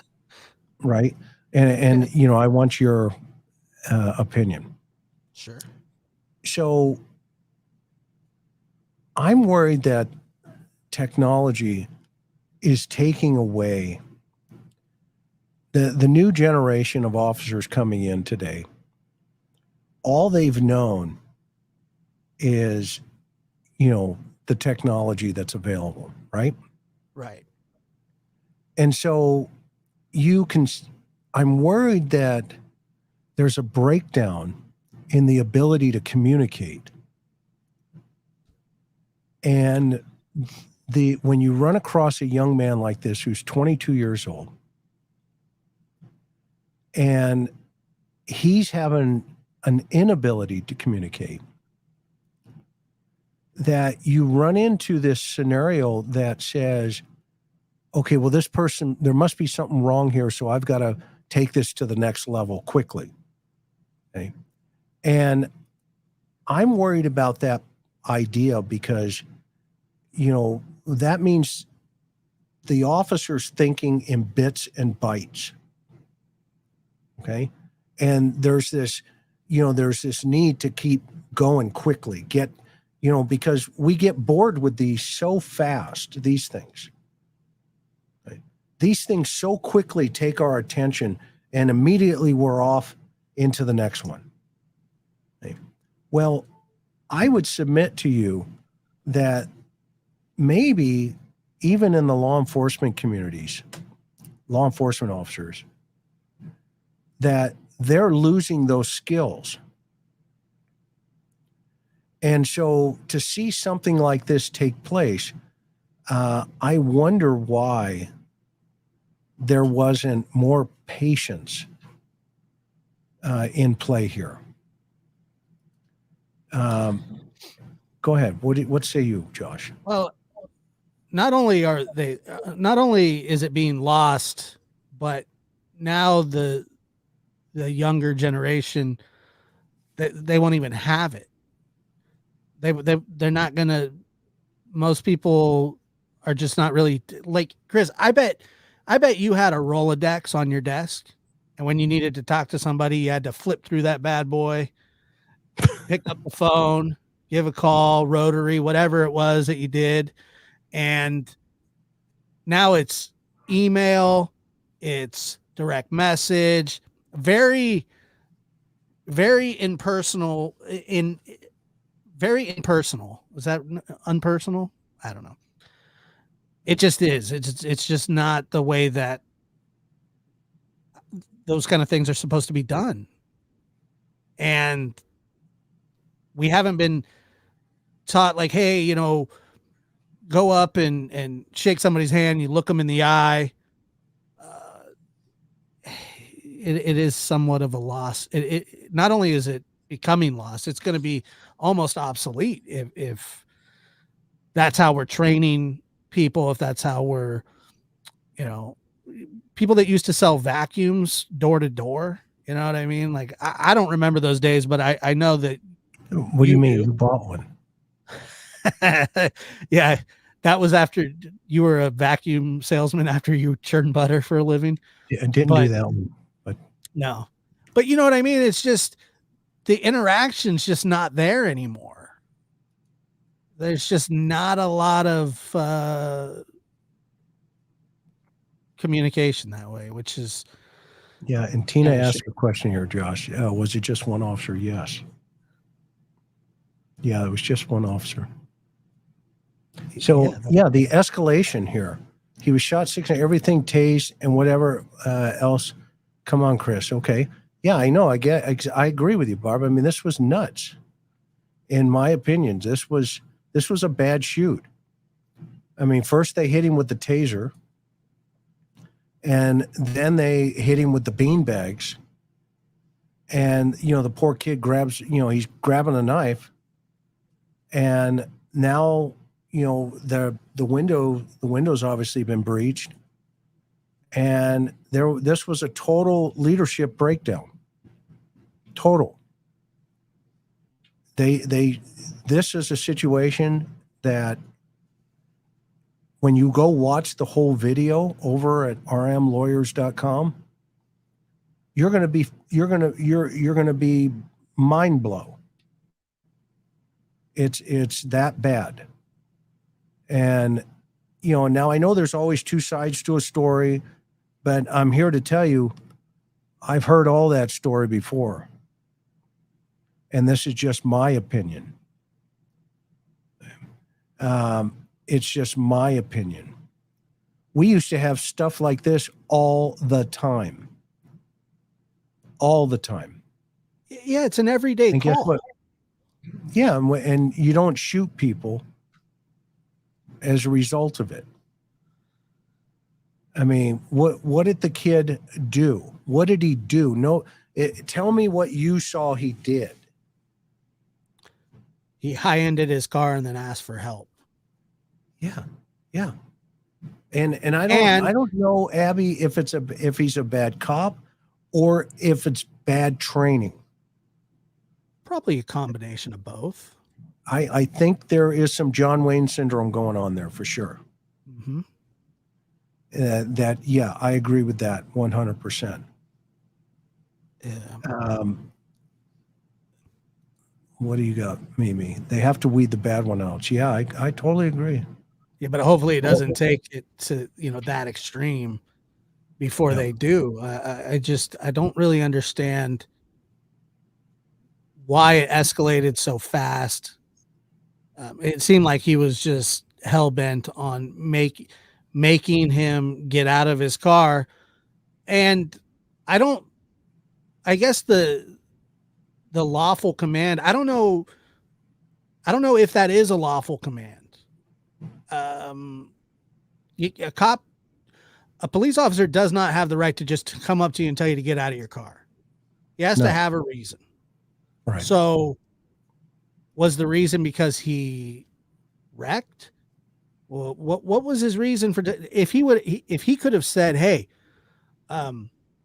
right, and you know, I want your opinion.
Sure.
So I'm worried that technology is taking away the new generation of officers coming in today. All they've known is, you know, the technology that's available, right?
Right.
And so I'm worried that there's a breakdown in the ability to communicate. And when you run across a young man like this who's 22 years old, and he's having an inability to communicate, that you run into this scenario that says, okay, well, this person, there must be something wrong here, so I've got to take this to the next level quickly. Okay. And I'm worried about that idea because, you know, that means the officer's thinking in bits and bytes. Okay. And there's this need to keep going quickly, because we get bored with these so fast, these things. Right? These things so quickly take our attention and immediately we're off into the next one. Okay? Well, I would submit to you that maybe even in the law enforcement communities, law enforcement officers, that they're losing those skills. And so to see something like this take place, I wonder why there wasn't more patience in play here. Go ahead. What say you, Josh?
Well, not only is it being lost, but now the younger generation, they won't even have it. They're not gonna. Most people are just not really like Chris. I bet you had a Rolodex on your desk, and when you needed to talk to somebody, you had to flip through that bad boy, pick up the phone, give a call, rotary, whatever it was that you did. And now it's email, it's direct message, very, very impersonal. Very impersonal. Was that unpersonal? I don't know. It just is. It's just not the way that those kind of things are supposed to be done. And we haven't been taught like, hey, you know, go up and shake somebody's hand. You look them in the eye. It is somewhat of a loss. It not only is it becoming lost, it's going to be almost obsolete if that's how we're training people, if that's how we're, you know, people that used to sell vacuums door to door, you know what I mean? Like, I don't remember those days, but I know that.
What do you mean? You bought one?
Yeah. That was after you were a vacuum salesman after you churned butter for a living.
Yeah, I didn't do that one, but
no, but you know what I mean? It's just, the interaction's just not there anymore. There's just not a lot of communication that way, which is.
Yeah. And Tina asked a question here, Josh. Was it just one officer? Yes. Yeah, it was just one officer. So yeah, the escalation here. He was shot 6, everything tased and whatever else. Come on, Chris. Okay. Yeah, I know. I agree with you, Barb. I mean, this was nuts. In my opinion, this was a bad shoot. I mean, first they hit him with the taser, and then they hit him with the bean bags, And, the poor kid grabs, he's grabbing a knife, and now, the window's obviously been breached, and this was a total leadership breakdown. Total. This is a situation that when you go watch the whole video over at rmlawyers.com, you're going to be mind blown. It's that bad. And now I know there's always two sides to a story, but I'm here to tell you I've heard all that story before. And this is just my opinion. It's just my opinion. We used to have stuff like this all the time. All the time.
Yeah, it's an everyday
and
call.
Guess what? Yeah, and you don't shoot people as a result of it. I mean, what did the kid do? What did he do? No, tell me what you saw he did.
He high-ended his car and then asked for help.
Yeah. And I don't know, Abby, if he's a bad cop or if it's bad training.
Probably a combination of both.
I think there is some John Wayne syndrome going on there for sure.
Mm-hmm.
I agree with that 100%.
Yeah.
What do you got, Mimi? They have to weed the bad one out. Yeah, I totally agree.
Yeah, but hopefully it doesn't take it to that extreme before they do. I don't really understand why it escalated so fast. It seemed like he was just hell bent on making him get out of his car, and I guess the lawful command. I don't know if that is a lawful command. A police officer does not have the right to just come up to you and tell you to get out of your car. He has to have a reason.
Right.
So was the reason because he wrecked? Well, what was his reason for, if he could have said, hey,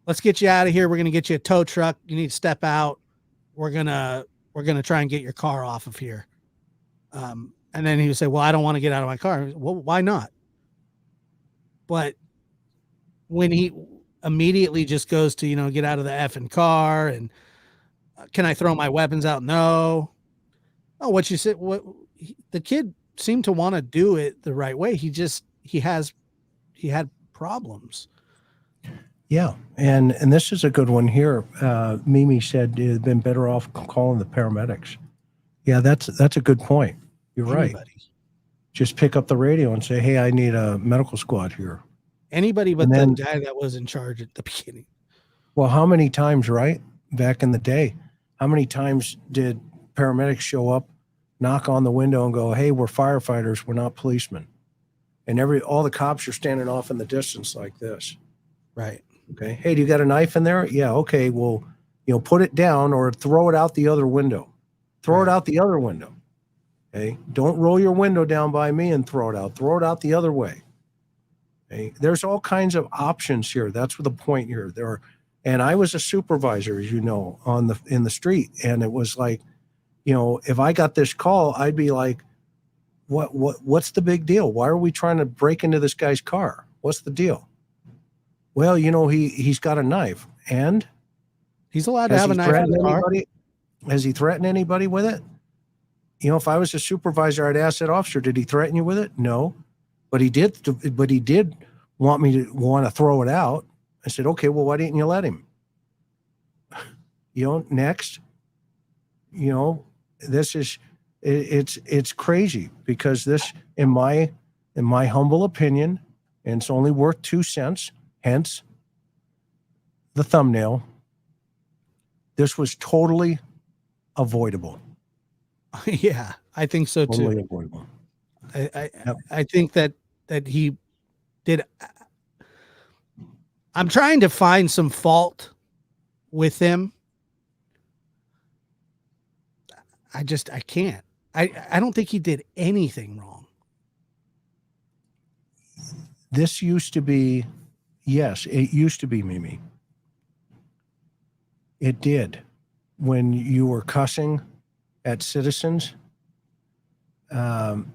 let's get you out of here. We're going to get you a tow truck. You need to step out. We're going to try and get your car off of here. And then he would say, well, I don't want to get out of my car. Well, why not? But when he immediately just goes to, get out of the effing car and can I throw my weapons out? No. Oh, what you said, the kid seemed to want to do it the right way. He had problems.
Yeah. And this is a good one here. Mimi said it'd been better off calling the paramedics. Yeah, that's a good point. You're right. Just pick up the radio and say, hey, I need a medical squad here.
Anybody but the guy that was in charge at the beginning.
Well, how many times, right? Back in the day, how many times did paramedics show up, knock on the window and go, hey, we're firefighters, we're not policemen. And all the cops are standing off in the distance like this.
Right.
Okay. Hey, do you got a knife in there? Yeah. Okay. Well, put it down or throw it out the other window. Throw it out the other window. Okay. Don't roll your window down by me and throw it out. Throw it out the other way. Okay. There's all kinds of options here. That's what the point here. And I was a supervisor, as you know, in the street. And it was like, if I got this call, I'd be like, what's the big deal? Why are we trying to break into this guy's car? What's the deal? Well, he's got a knife, and
he's allowed to have a knife in the car.
Has he threatened anybody with it? If I was a supervisor, I'd ask that officer, did he threaten you with it? No, but he did want me to throw it out. I said, okay, well, why didn't you let him? Next, this is, it's crazy because this, in my humble opinion, and it's only worth 2 cents, hence the thumbnail, this was totally avoidable.
Yeah, I think so too.
Totally avoidable.
I think that he did. I'm trying to find some fault with him I can't. I don't think he did anything wrong.
This used to be, yes, it used to be, Mimi. It did. When you were cussing at citizens, then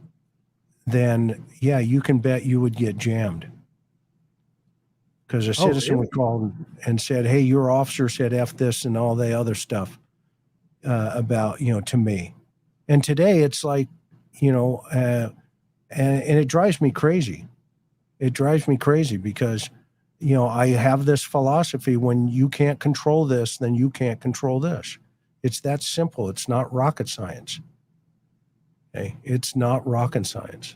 yeah, you can bet you would get jammed. Because a citizen would call and said, "Hey, your officer said F this and all the other stuff about, to me." And today it's like, and it drives me crazy. It drives me crazy because, I have this philosophy: when you can't control this, then you can't control this. It's that simple. It's not rocket science. Okay? It's not rocket science.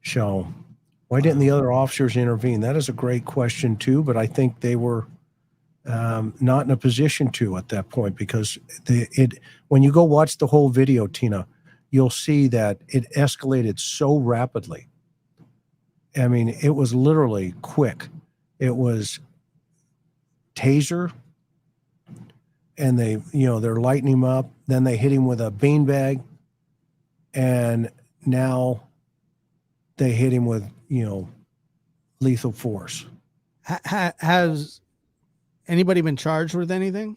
So why didn't the other officers intervene? That is a great question too, but I think they were not in a position to at that point, because when you go watch the whole video, Tina, you'll see that it escalated so rapidly. I mean, it was literally quick. It was taser, and they're lighting him up. Then they hit him with a beanbag, and now they hit him with, lethal force.
Has anybody been charged with anything?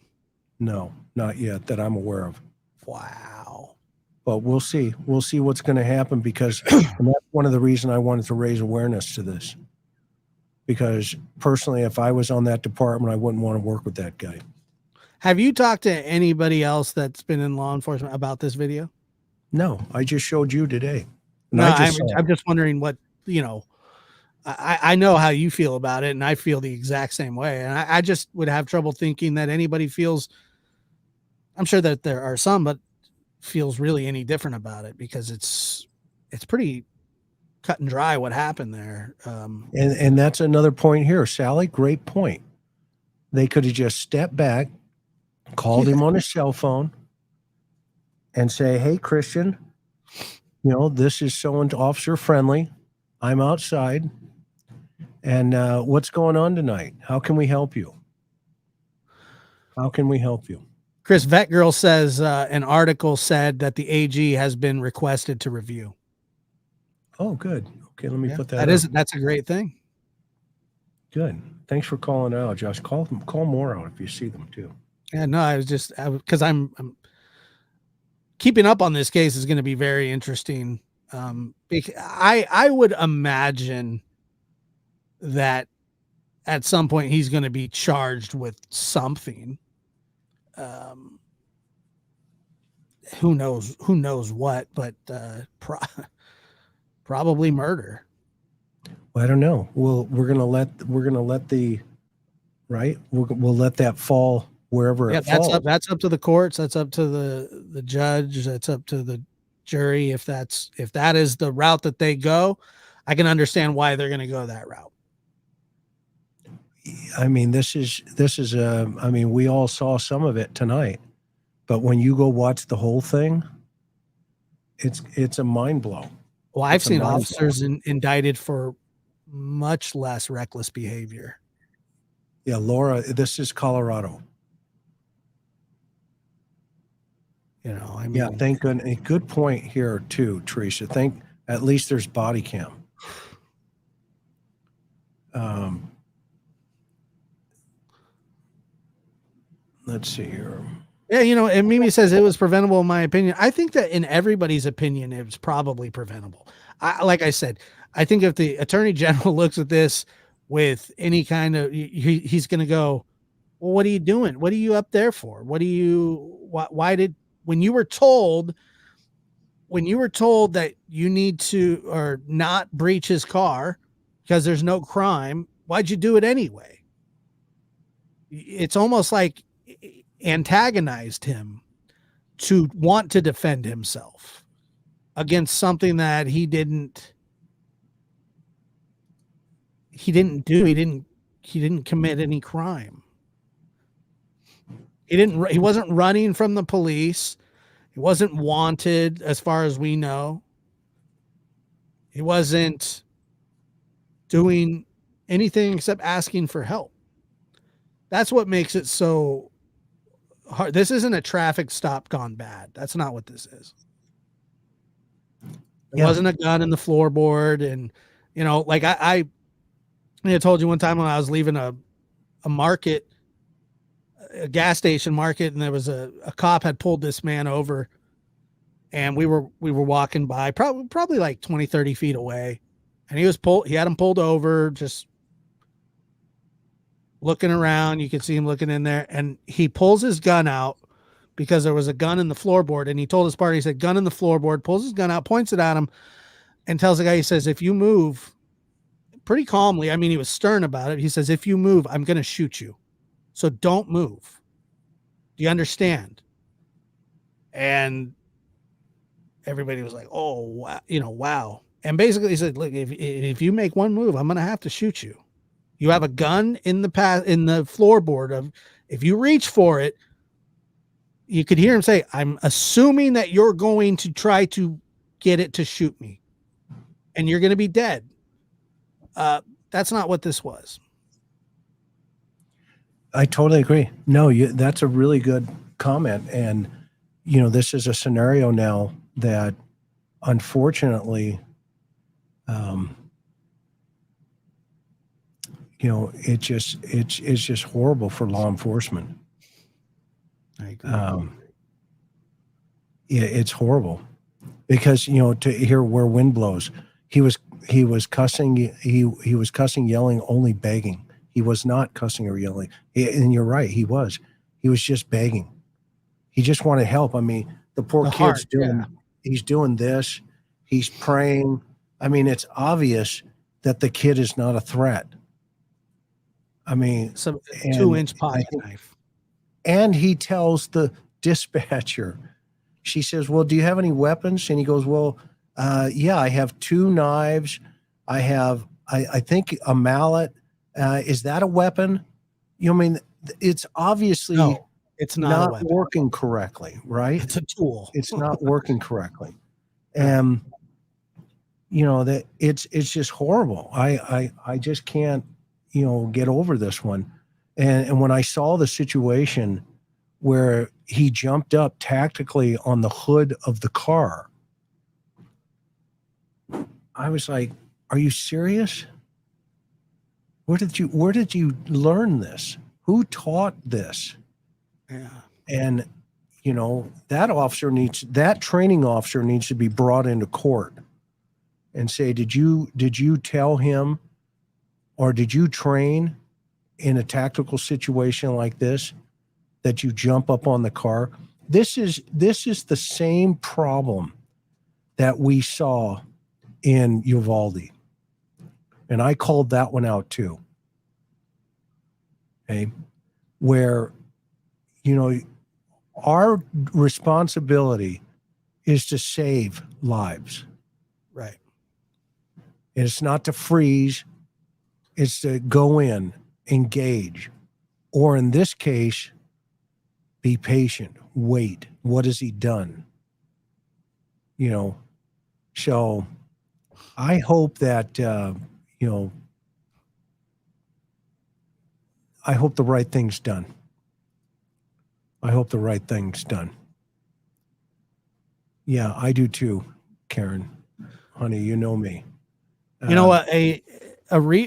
No, not yet that I'm aware of.
Wow.
But we'll see. We'll see what's going to happen, because and that's one of the reasons I wanted to raise awareness to this. Because personally, if I was on that department, I wouldn't want to work with that guy.
Have you talked to anybody else that's been in law enforcement about this video?
No, I just showed you today.
No, I'm just wondering what, I know how you feel about it, and I feel the exact same way. And I just would have trouble thinking that anybody feels, I'm sure that there are some, but feels really any different about it, because it's pretty cut and dry what happened there.
And that's another point here, Sally. Great point. They could have just stepped back, called him on his cell phone, and say, "Hey, Christian, this is so-and-so Officer Friendly. I'm outside. And what's going on tonight? How can we help you? How can we help you?"
Chris Vetgirl says an article said that the AG has been requested to review.
Oh, good. Okay, let me put that.
That's a great thing.
Good. Thanks for calling out, Josh. Call more out if you see them too.
Yeah, no, I was just because I'm keeping up on this case is going to be very interesting. I would imagine that at some point he's going to be charged with something. Who knows what, but probably murder.
Well, I don't know. We're gonna let the right. We'll let that fall wherever it falls.
That's up to the courts. That's up to the judge. That's up to the jury. If that is the route that they go, I can understand why they're going to go that route.
I mean, this is I mean, we all saw some of it tonight, but when you go watch the whole thing, it's a mind blow.
Well, I've seen officers indicted for much less reckless behavior.
Yeah, Laura, this is Colorado.
I mean,
yeah, thank goodness. A good point here too, Teresa. At least there's body cam. Let's see here.
Yeah, and Mimi says it was preventable in my opinion. I think that in everybody's opinion, it was probably preventable. Like I said, I think if the Attorney General looks at this with any kind of, he's going to go, well, what are you doing? What are you up there for? When you were told that you need to, or not breach his car because there's no crime, why'd you do it anyway? It's almost like antagonized him to want to defend himself against something that he didn't do. He didn't commit any crime. He wasn't running from the police. He wasn't wanted as far as we know. He wasn't doing anything except asking for help. That's what makes it so this isn't a traffic stop gone bad. That's not what this is. There wasn't a gun in the floorboard. And, you know, like I told you one time when I was leaving a market, a gas station market, and there was a cop had pulled this man over, and we were walking by probably like 20, 30 feet away. And he had him pulled over, just looking around. You could see him looking in there, and he pulls his gun out because there was a gun in the floorboard. And he told his partner, he said, gun in the floorboard, pulls his gun out, points it at him, and tells the guy, he says, if you move, pretty calmly, I mean, he was stern about it. He says, if you move, I'm going to shoot you. So don't move. Do you understand? And everybody was like, oh, wow. You know, wow. And basically he said, look, if you make one move, I'm going to have to shoot you. You have a gun in the floorboard of, if you reach for it, you could hear him say, I'm assuming that you're going to try to get it to shoot me and you're going to be dead. That's not what this was.
I totally agree. No, that's a really good comment. And, you know, this is a scenario now that unfortunately, you know, it's just horrible for law enforcement.
I agree.
Yeah, it's horrible because, you know, to hear where wind blows, he was cussing, he was cussing, yelling, only begging. He was not cussing or yelling. And you're right, he was just begging. He just wanted help. I mean, the poor kid's he's doing this, he's praying. I mean, it's obvious that the kid is not a threat. I mean,
some 2-inch pocket knife.
And he tells the dispatcher, she says, well, do you have any weapons? And he goes, well, yeah, I have 2 knives. I have, I think, a mallet. Is that a weapon? You know, I mean, it's obviously
it's not
working correctly, right?
It's a tool.
It's not working correctly. And, you know, that it's just horrible. I just can't, you know, get over this one. And when I saw the situation where he jumped up tactically on the hood of the car, I was like, are you serious? Where did you learn this? Who taught this?
Yeah.
And, you know, that training officer needs to be brought into court and say, did you tell him, or did you train in a tactical situation like this, that you jump up on the car? This is the same problem that we saw in Uvalde. And I called that one out too. Okay. Where, you know, our responsibility is to save lives.
Right.
And it's not to freeze. It's to go in, engage, or in this case, be patient, wait. What has he done? You know, so I hope that, you know, I hope the right thing's done. I hope the right thing's done. Yeah, I do too, Karen. Honey, you know me.
You know what?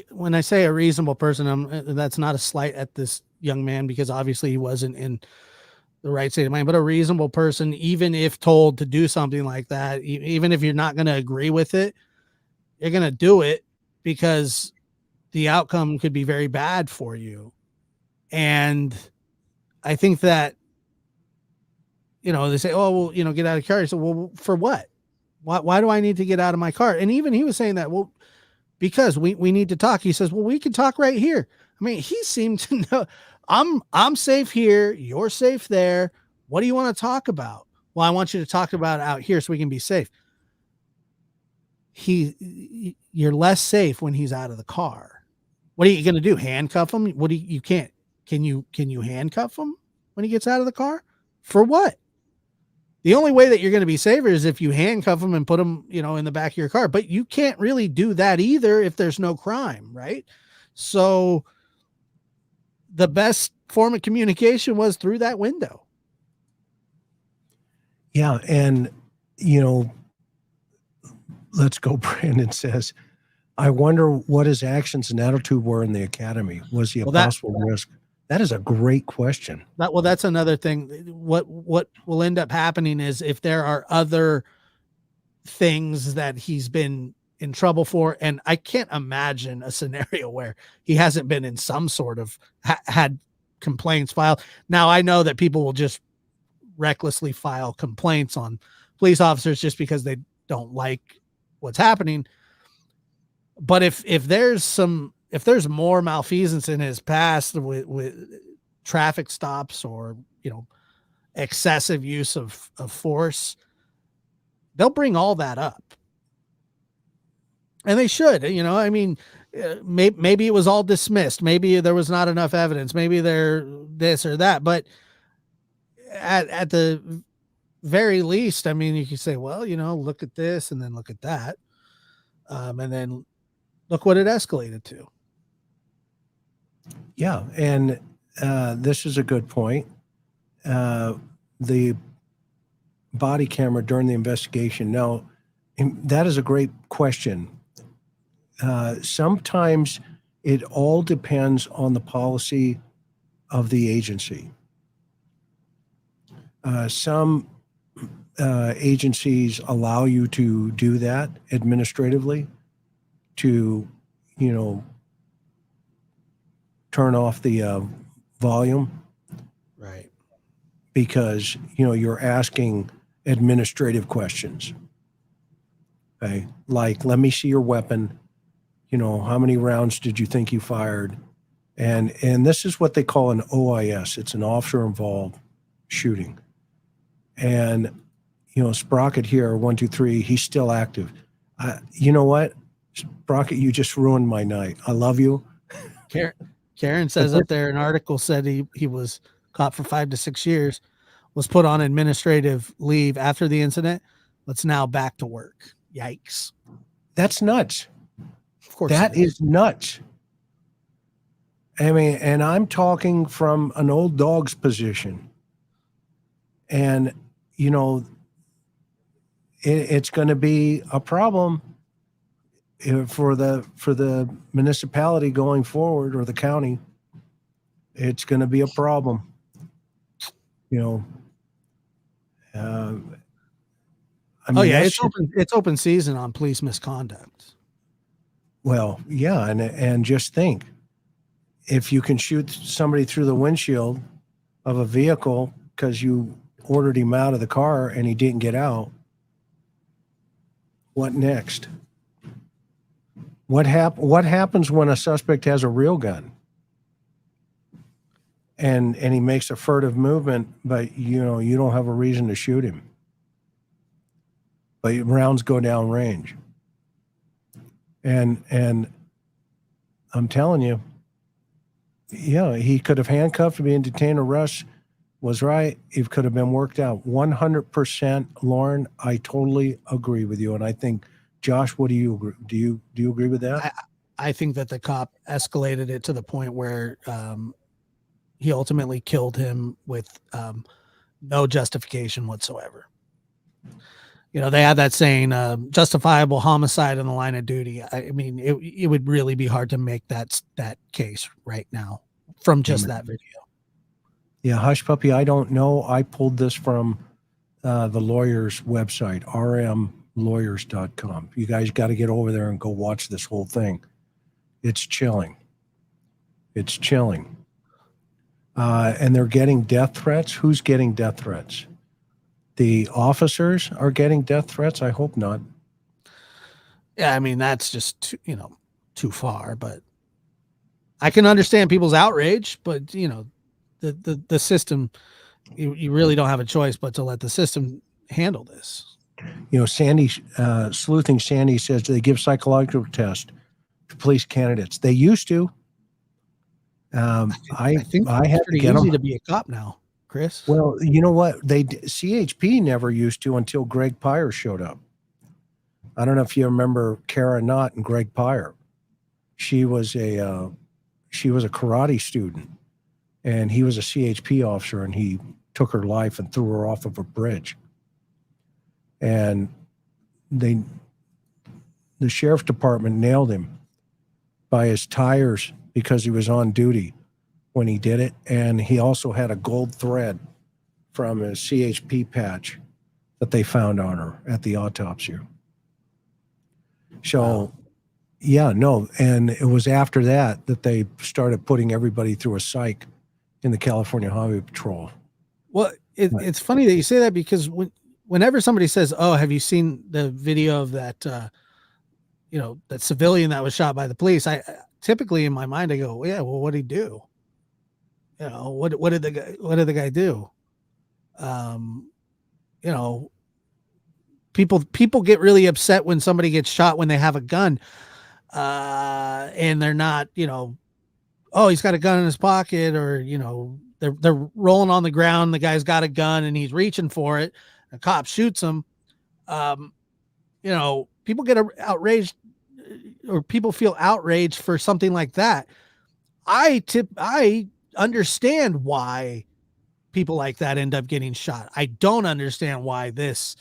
When I say a reasonable person, that's not a slight at this young man, because obviously he wasn't in the right state of mind, but a reasonable person, even if told to do something like that, even if you're not going to agree with it, you're going to do it because the outcome could be very bad for you. And I think that, you know, they say, oh, well, you know, get out of the car. So, well, for what? Why do I need to get out of my car? And even he was saying that, well, because we need to talk. He says, well, we can talk right here. I mean, he seemed to know I'm safe here. You're safe there. What do you want to talk about? Well, I want you to talk about it out here so we can be safe. You're less safe when he's out of the car. What are you going to do? Handcuff him? You can't. Can you handcuff him when he gets out of the car? For what? The only way that you're going to be safer is if you handcuff him and put him, you know, in the back of your car. But you can't really do that either if there's no crime, right? So the best form of communication was through that window.
Yeah. And, you know, let's go. Brandon says, I wonder what his actions and attitude were in the academy. Was he a possible risk? That is a great question.
That's another thing. What will end up happening is if there are other things that he's been in trouble for, and I can't imagine a scenario where he hasn't been in some sort of had complaints filed. Now I know that people will just recklessly file complaints on police officers just because they don't like what's happening. But if there's more malfeasance in his past with traffic stops or, you know, excessive use of force, they'll bring all that up. And they should, you know, I mean, maybe it was all dismissed. Maybe there was not enough evidence. Maybe they're this or that. But at the very least, I mean, you can say, well, you know, look at this and then look at that. And then look what it escalated to.
Yeah. And this is a good point. The body camera during the investigation. Now, that is a great question. Sometimes it all depends on the policy of the agency. Some agencies allow you to do that administratively, to, you know, turn off the volume.
Right.
Because, you know, you're asking administrative questions. Okay. Like, let me see your weapon. You know, how many rounds did you think you fired? And this is what they call an OIS. It's an officer involved shooting. And, you know, Sprocket here, 1, 2, 3, he's still active. You know what? Sprocket, you just ruined my night. I love you.
Karen says up there, an article said he was caught for 5 to 6 years, was put on administrative leave after the incident, but's now back to work. Yikes.
That's nuts.
Of course.
That is nuts. I mean, and I'm talking from an old dog's position. And, you know, it's going to be a problem for the municipality going forward, or the county. It's going to be a problem. You know, I mean,
it's open season on police misconduct.
Well, yeah, and just think, if you can shoot somebody through the windshield of a vehicle because you ordered him out of the car and he didn't get out, what next? What happens when a suspect has a real gun and he makes a furtive movement, but you know you don't have a reason to shoot him, but rounds go down range? And I'm telling you, yeah, he could have handcuffed, being detained, arrest was right. It could have been worked out 100%. Lauren, I totally agree with you. And I think, Josh, what do you agree? Do you agree with that?
I think that the cop escalated it to the point where he ultimately killed him with no justification whatsoever. You know, they had that saying, justifiable homicide in the line of duty. I mean, it would really be hard to make that case right now from just that video.
Yeah, Hush Puppy, I don't know. I pulled this from the lawyer's website, rmlawyers.com. You guys got to get over there and go watch this whole thing. It's chilling. It's chilling. And they're getting death threats. Who's getting death threats? The officers are getting death threats? I hope not.
Yeah, I mean, that's just, too far, but I can understand people's outrage, but, you know, the system, you really don't have a choice but to let the system handle this.
You know, Sandy, Sleuthing Sandy says they give psychological tests to police candidates. They used to. I think I have
pretty
to get
easy
them
to be a cop now, Chris.
Well, you know what? CHP never used to until Greg Pyre showed up. I don't know if you remember Kara Knott and Greg Pyre. She was a karate student, and he was a CHP officer, and he took her life and threw her off of a bridge. and the sheriff's department nailed him by his tires because he was on duty when he did it. And he also had a gold thread from his CHP patch that they found on her at the autopsy. So, wow. Yeah, no. And it was after that they started putting everybody through a psych in the California Highway Patrol.
Well, it's funny that you say that, because whenever somebody says, "Oh, have you seen the video of that, that civilian that was shot by the police?" I typically in my mind I go, "Yeah, well, what did he do? What did the guy do?" People get really upset when somebody gets shot when they have a gun, and they're not, oh, he's got a gun in his pocket, or they're rolling on the ground, the guy's got a gun and he's reaching for it, a cop shoots him. People get outraged, or people feel outraged for something like that. I understand why people like that end up getting shot. I don't understand why this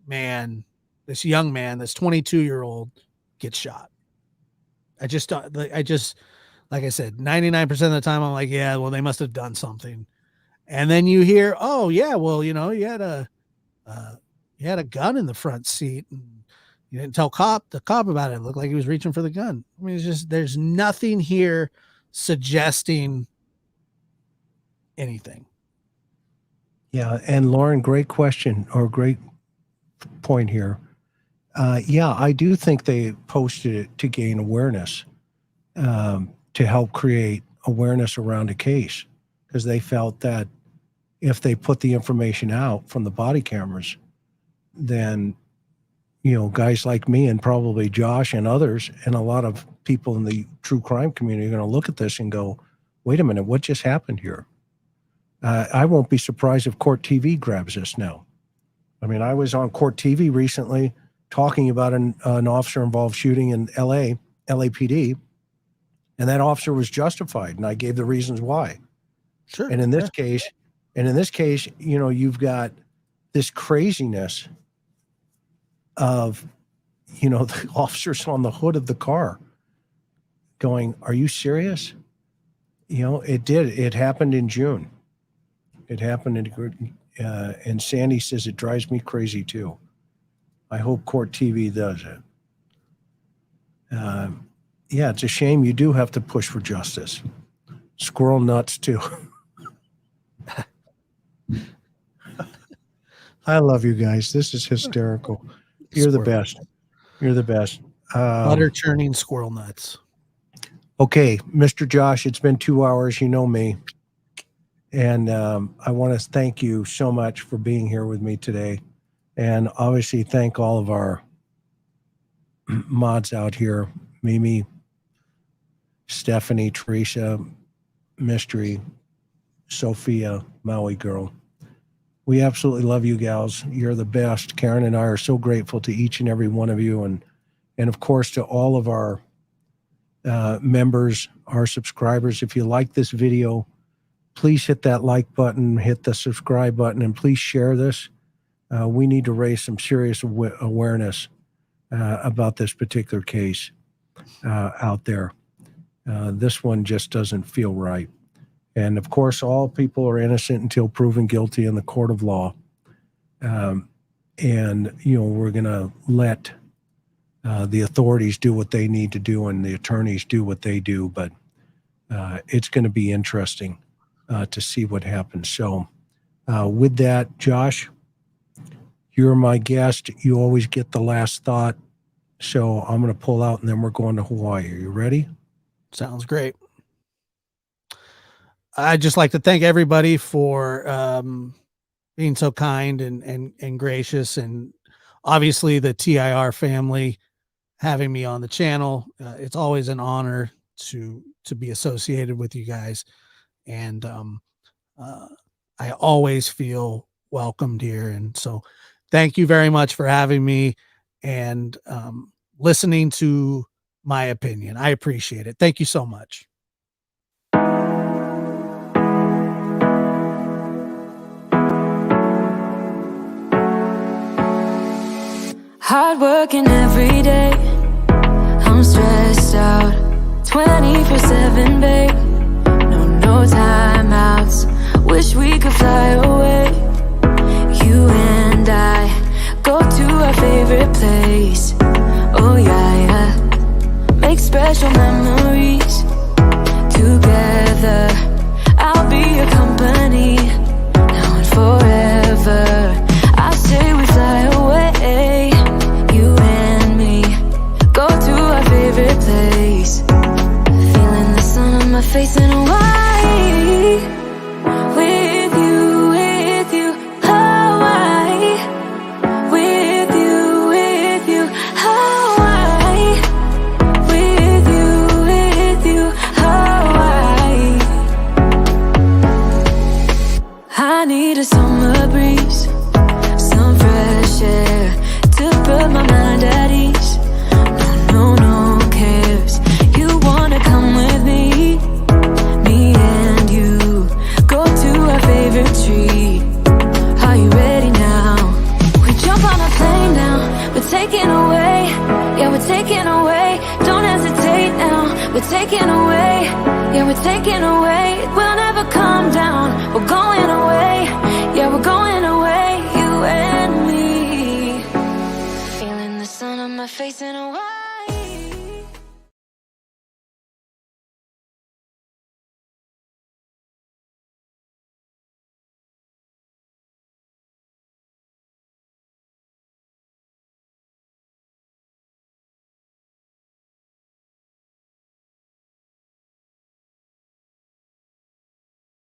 young man, this 22-year-old gets shot. I just don't, like I said, 99% of the time I'm like, yeah, well, they must have done something. And then you hear, oh yeah, well, he had a gun in the front seat, and you didn't tell the cop about it. It looked like he was reaching for the gun. I mean, it's just, there's nothing here suggesting anything.
Yeah. And Lauren, great question, or great point here. Yeah, I do think they posted it to gain awareness, to help create awareness around a case, because they felt that if they put the information out from the body cameras, then, guys like me and probably Josh and others and a lot of people in the true crime community are going to look at this and go, wait a minute, what just happened here? I won't be surprised if Court TV grabs this now. I mean, I was on Court TV recently talking about an officer-involved shooting in LAPD, and that officer was justified, and I gave the reasons why.
Sure.
And in this case, you've got this craziness of, the officers on the hood of the car going, are you serious? It happened in June. It happened and Sandy says it drives me crazy too. I hope Court TV does it. Yeah, it's a shame you do have to push for justice. Squirrel nuts too. I love you guys. This is hysterical. You're the best. You're the best.
Butter churning squirrel nuts.
Okay, Mr. Josh, it's been 2 hours. You know me. And I want to thank you so much for being here with me today. And obviously thank all of our mods out here, Mimi, Stephanie, Teresa, Mystery, Sophia, Maui Girl. We absolutely love you gals. You're the best. Karen and I are so grateful to each and every one of you. And of course, to all of our members, our subscribers. If you like this video, please hit that like button, hit the subscribe button, and please share this. We need to raise some serious awareness about this particular case out there. This one just doesn't feel right. And of course, all people are innocent until proven guilty in the court of law. And, we're going to let the authorities do what they need to do and the attorneys do what they do. But it's going to be interesting to see what happens. So with that, Josh, you're my guest. You always get the last thought. So I'm going to pull out and then we're going to Hawaii. Are you ready?
Sounds great. I'd just like to thank everybody for being so kind and gracious, and obviously the TIR family having me on the channel. It's always an honor to be associated with you guys. And I always feel welcomed here. And so thank you very much for having me and listening to my opinion. I appreciate it. Thank you so much.
Hard working every day, I'm stressed out 24/7, babe. No timeouts, wish we could fly away. You and I go to our favorite place. Oh yeah, make special memories together. I'll be your company now and forever. I say we fly away, you and me, go to our favorite place. Feeling the sun on my face in Hawaii. With you, Hawaii. With you, Hawaii. With you, Hawaii. I need a summer breeze, some fresh air to put my mind at ease. No cares. You wanna come with me? Me and you go to our favorite tree. Are you ready now? We jump on a plane now. We're taking away. Yeah, we're taking away. Don't hesitate now. We're taking away. Yeah, we're taking away.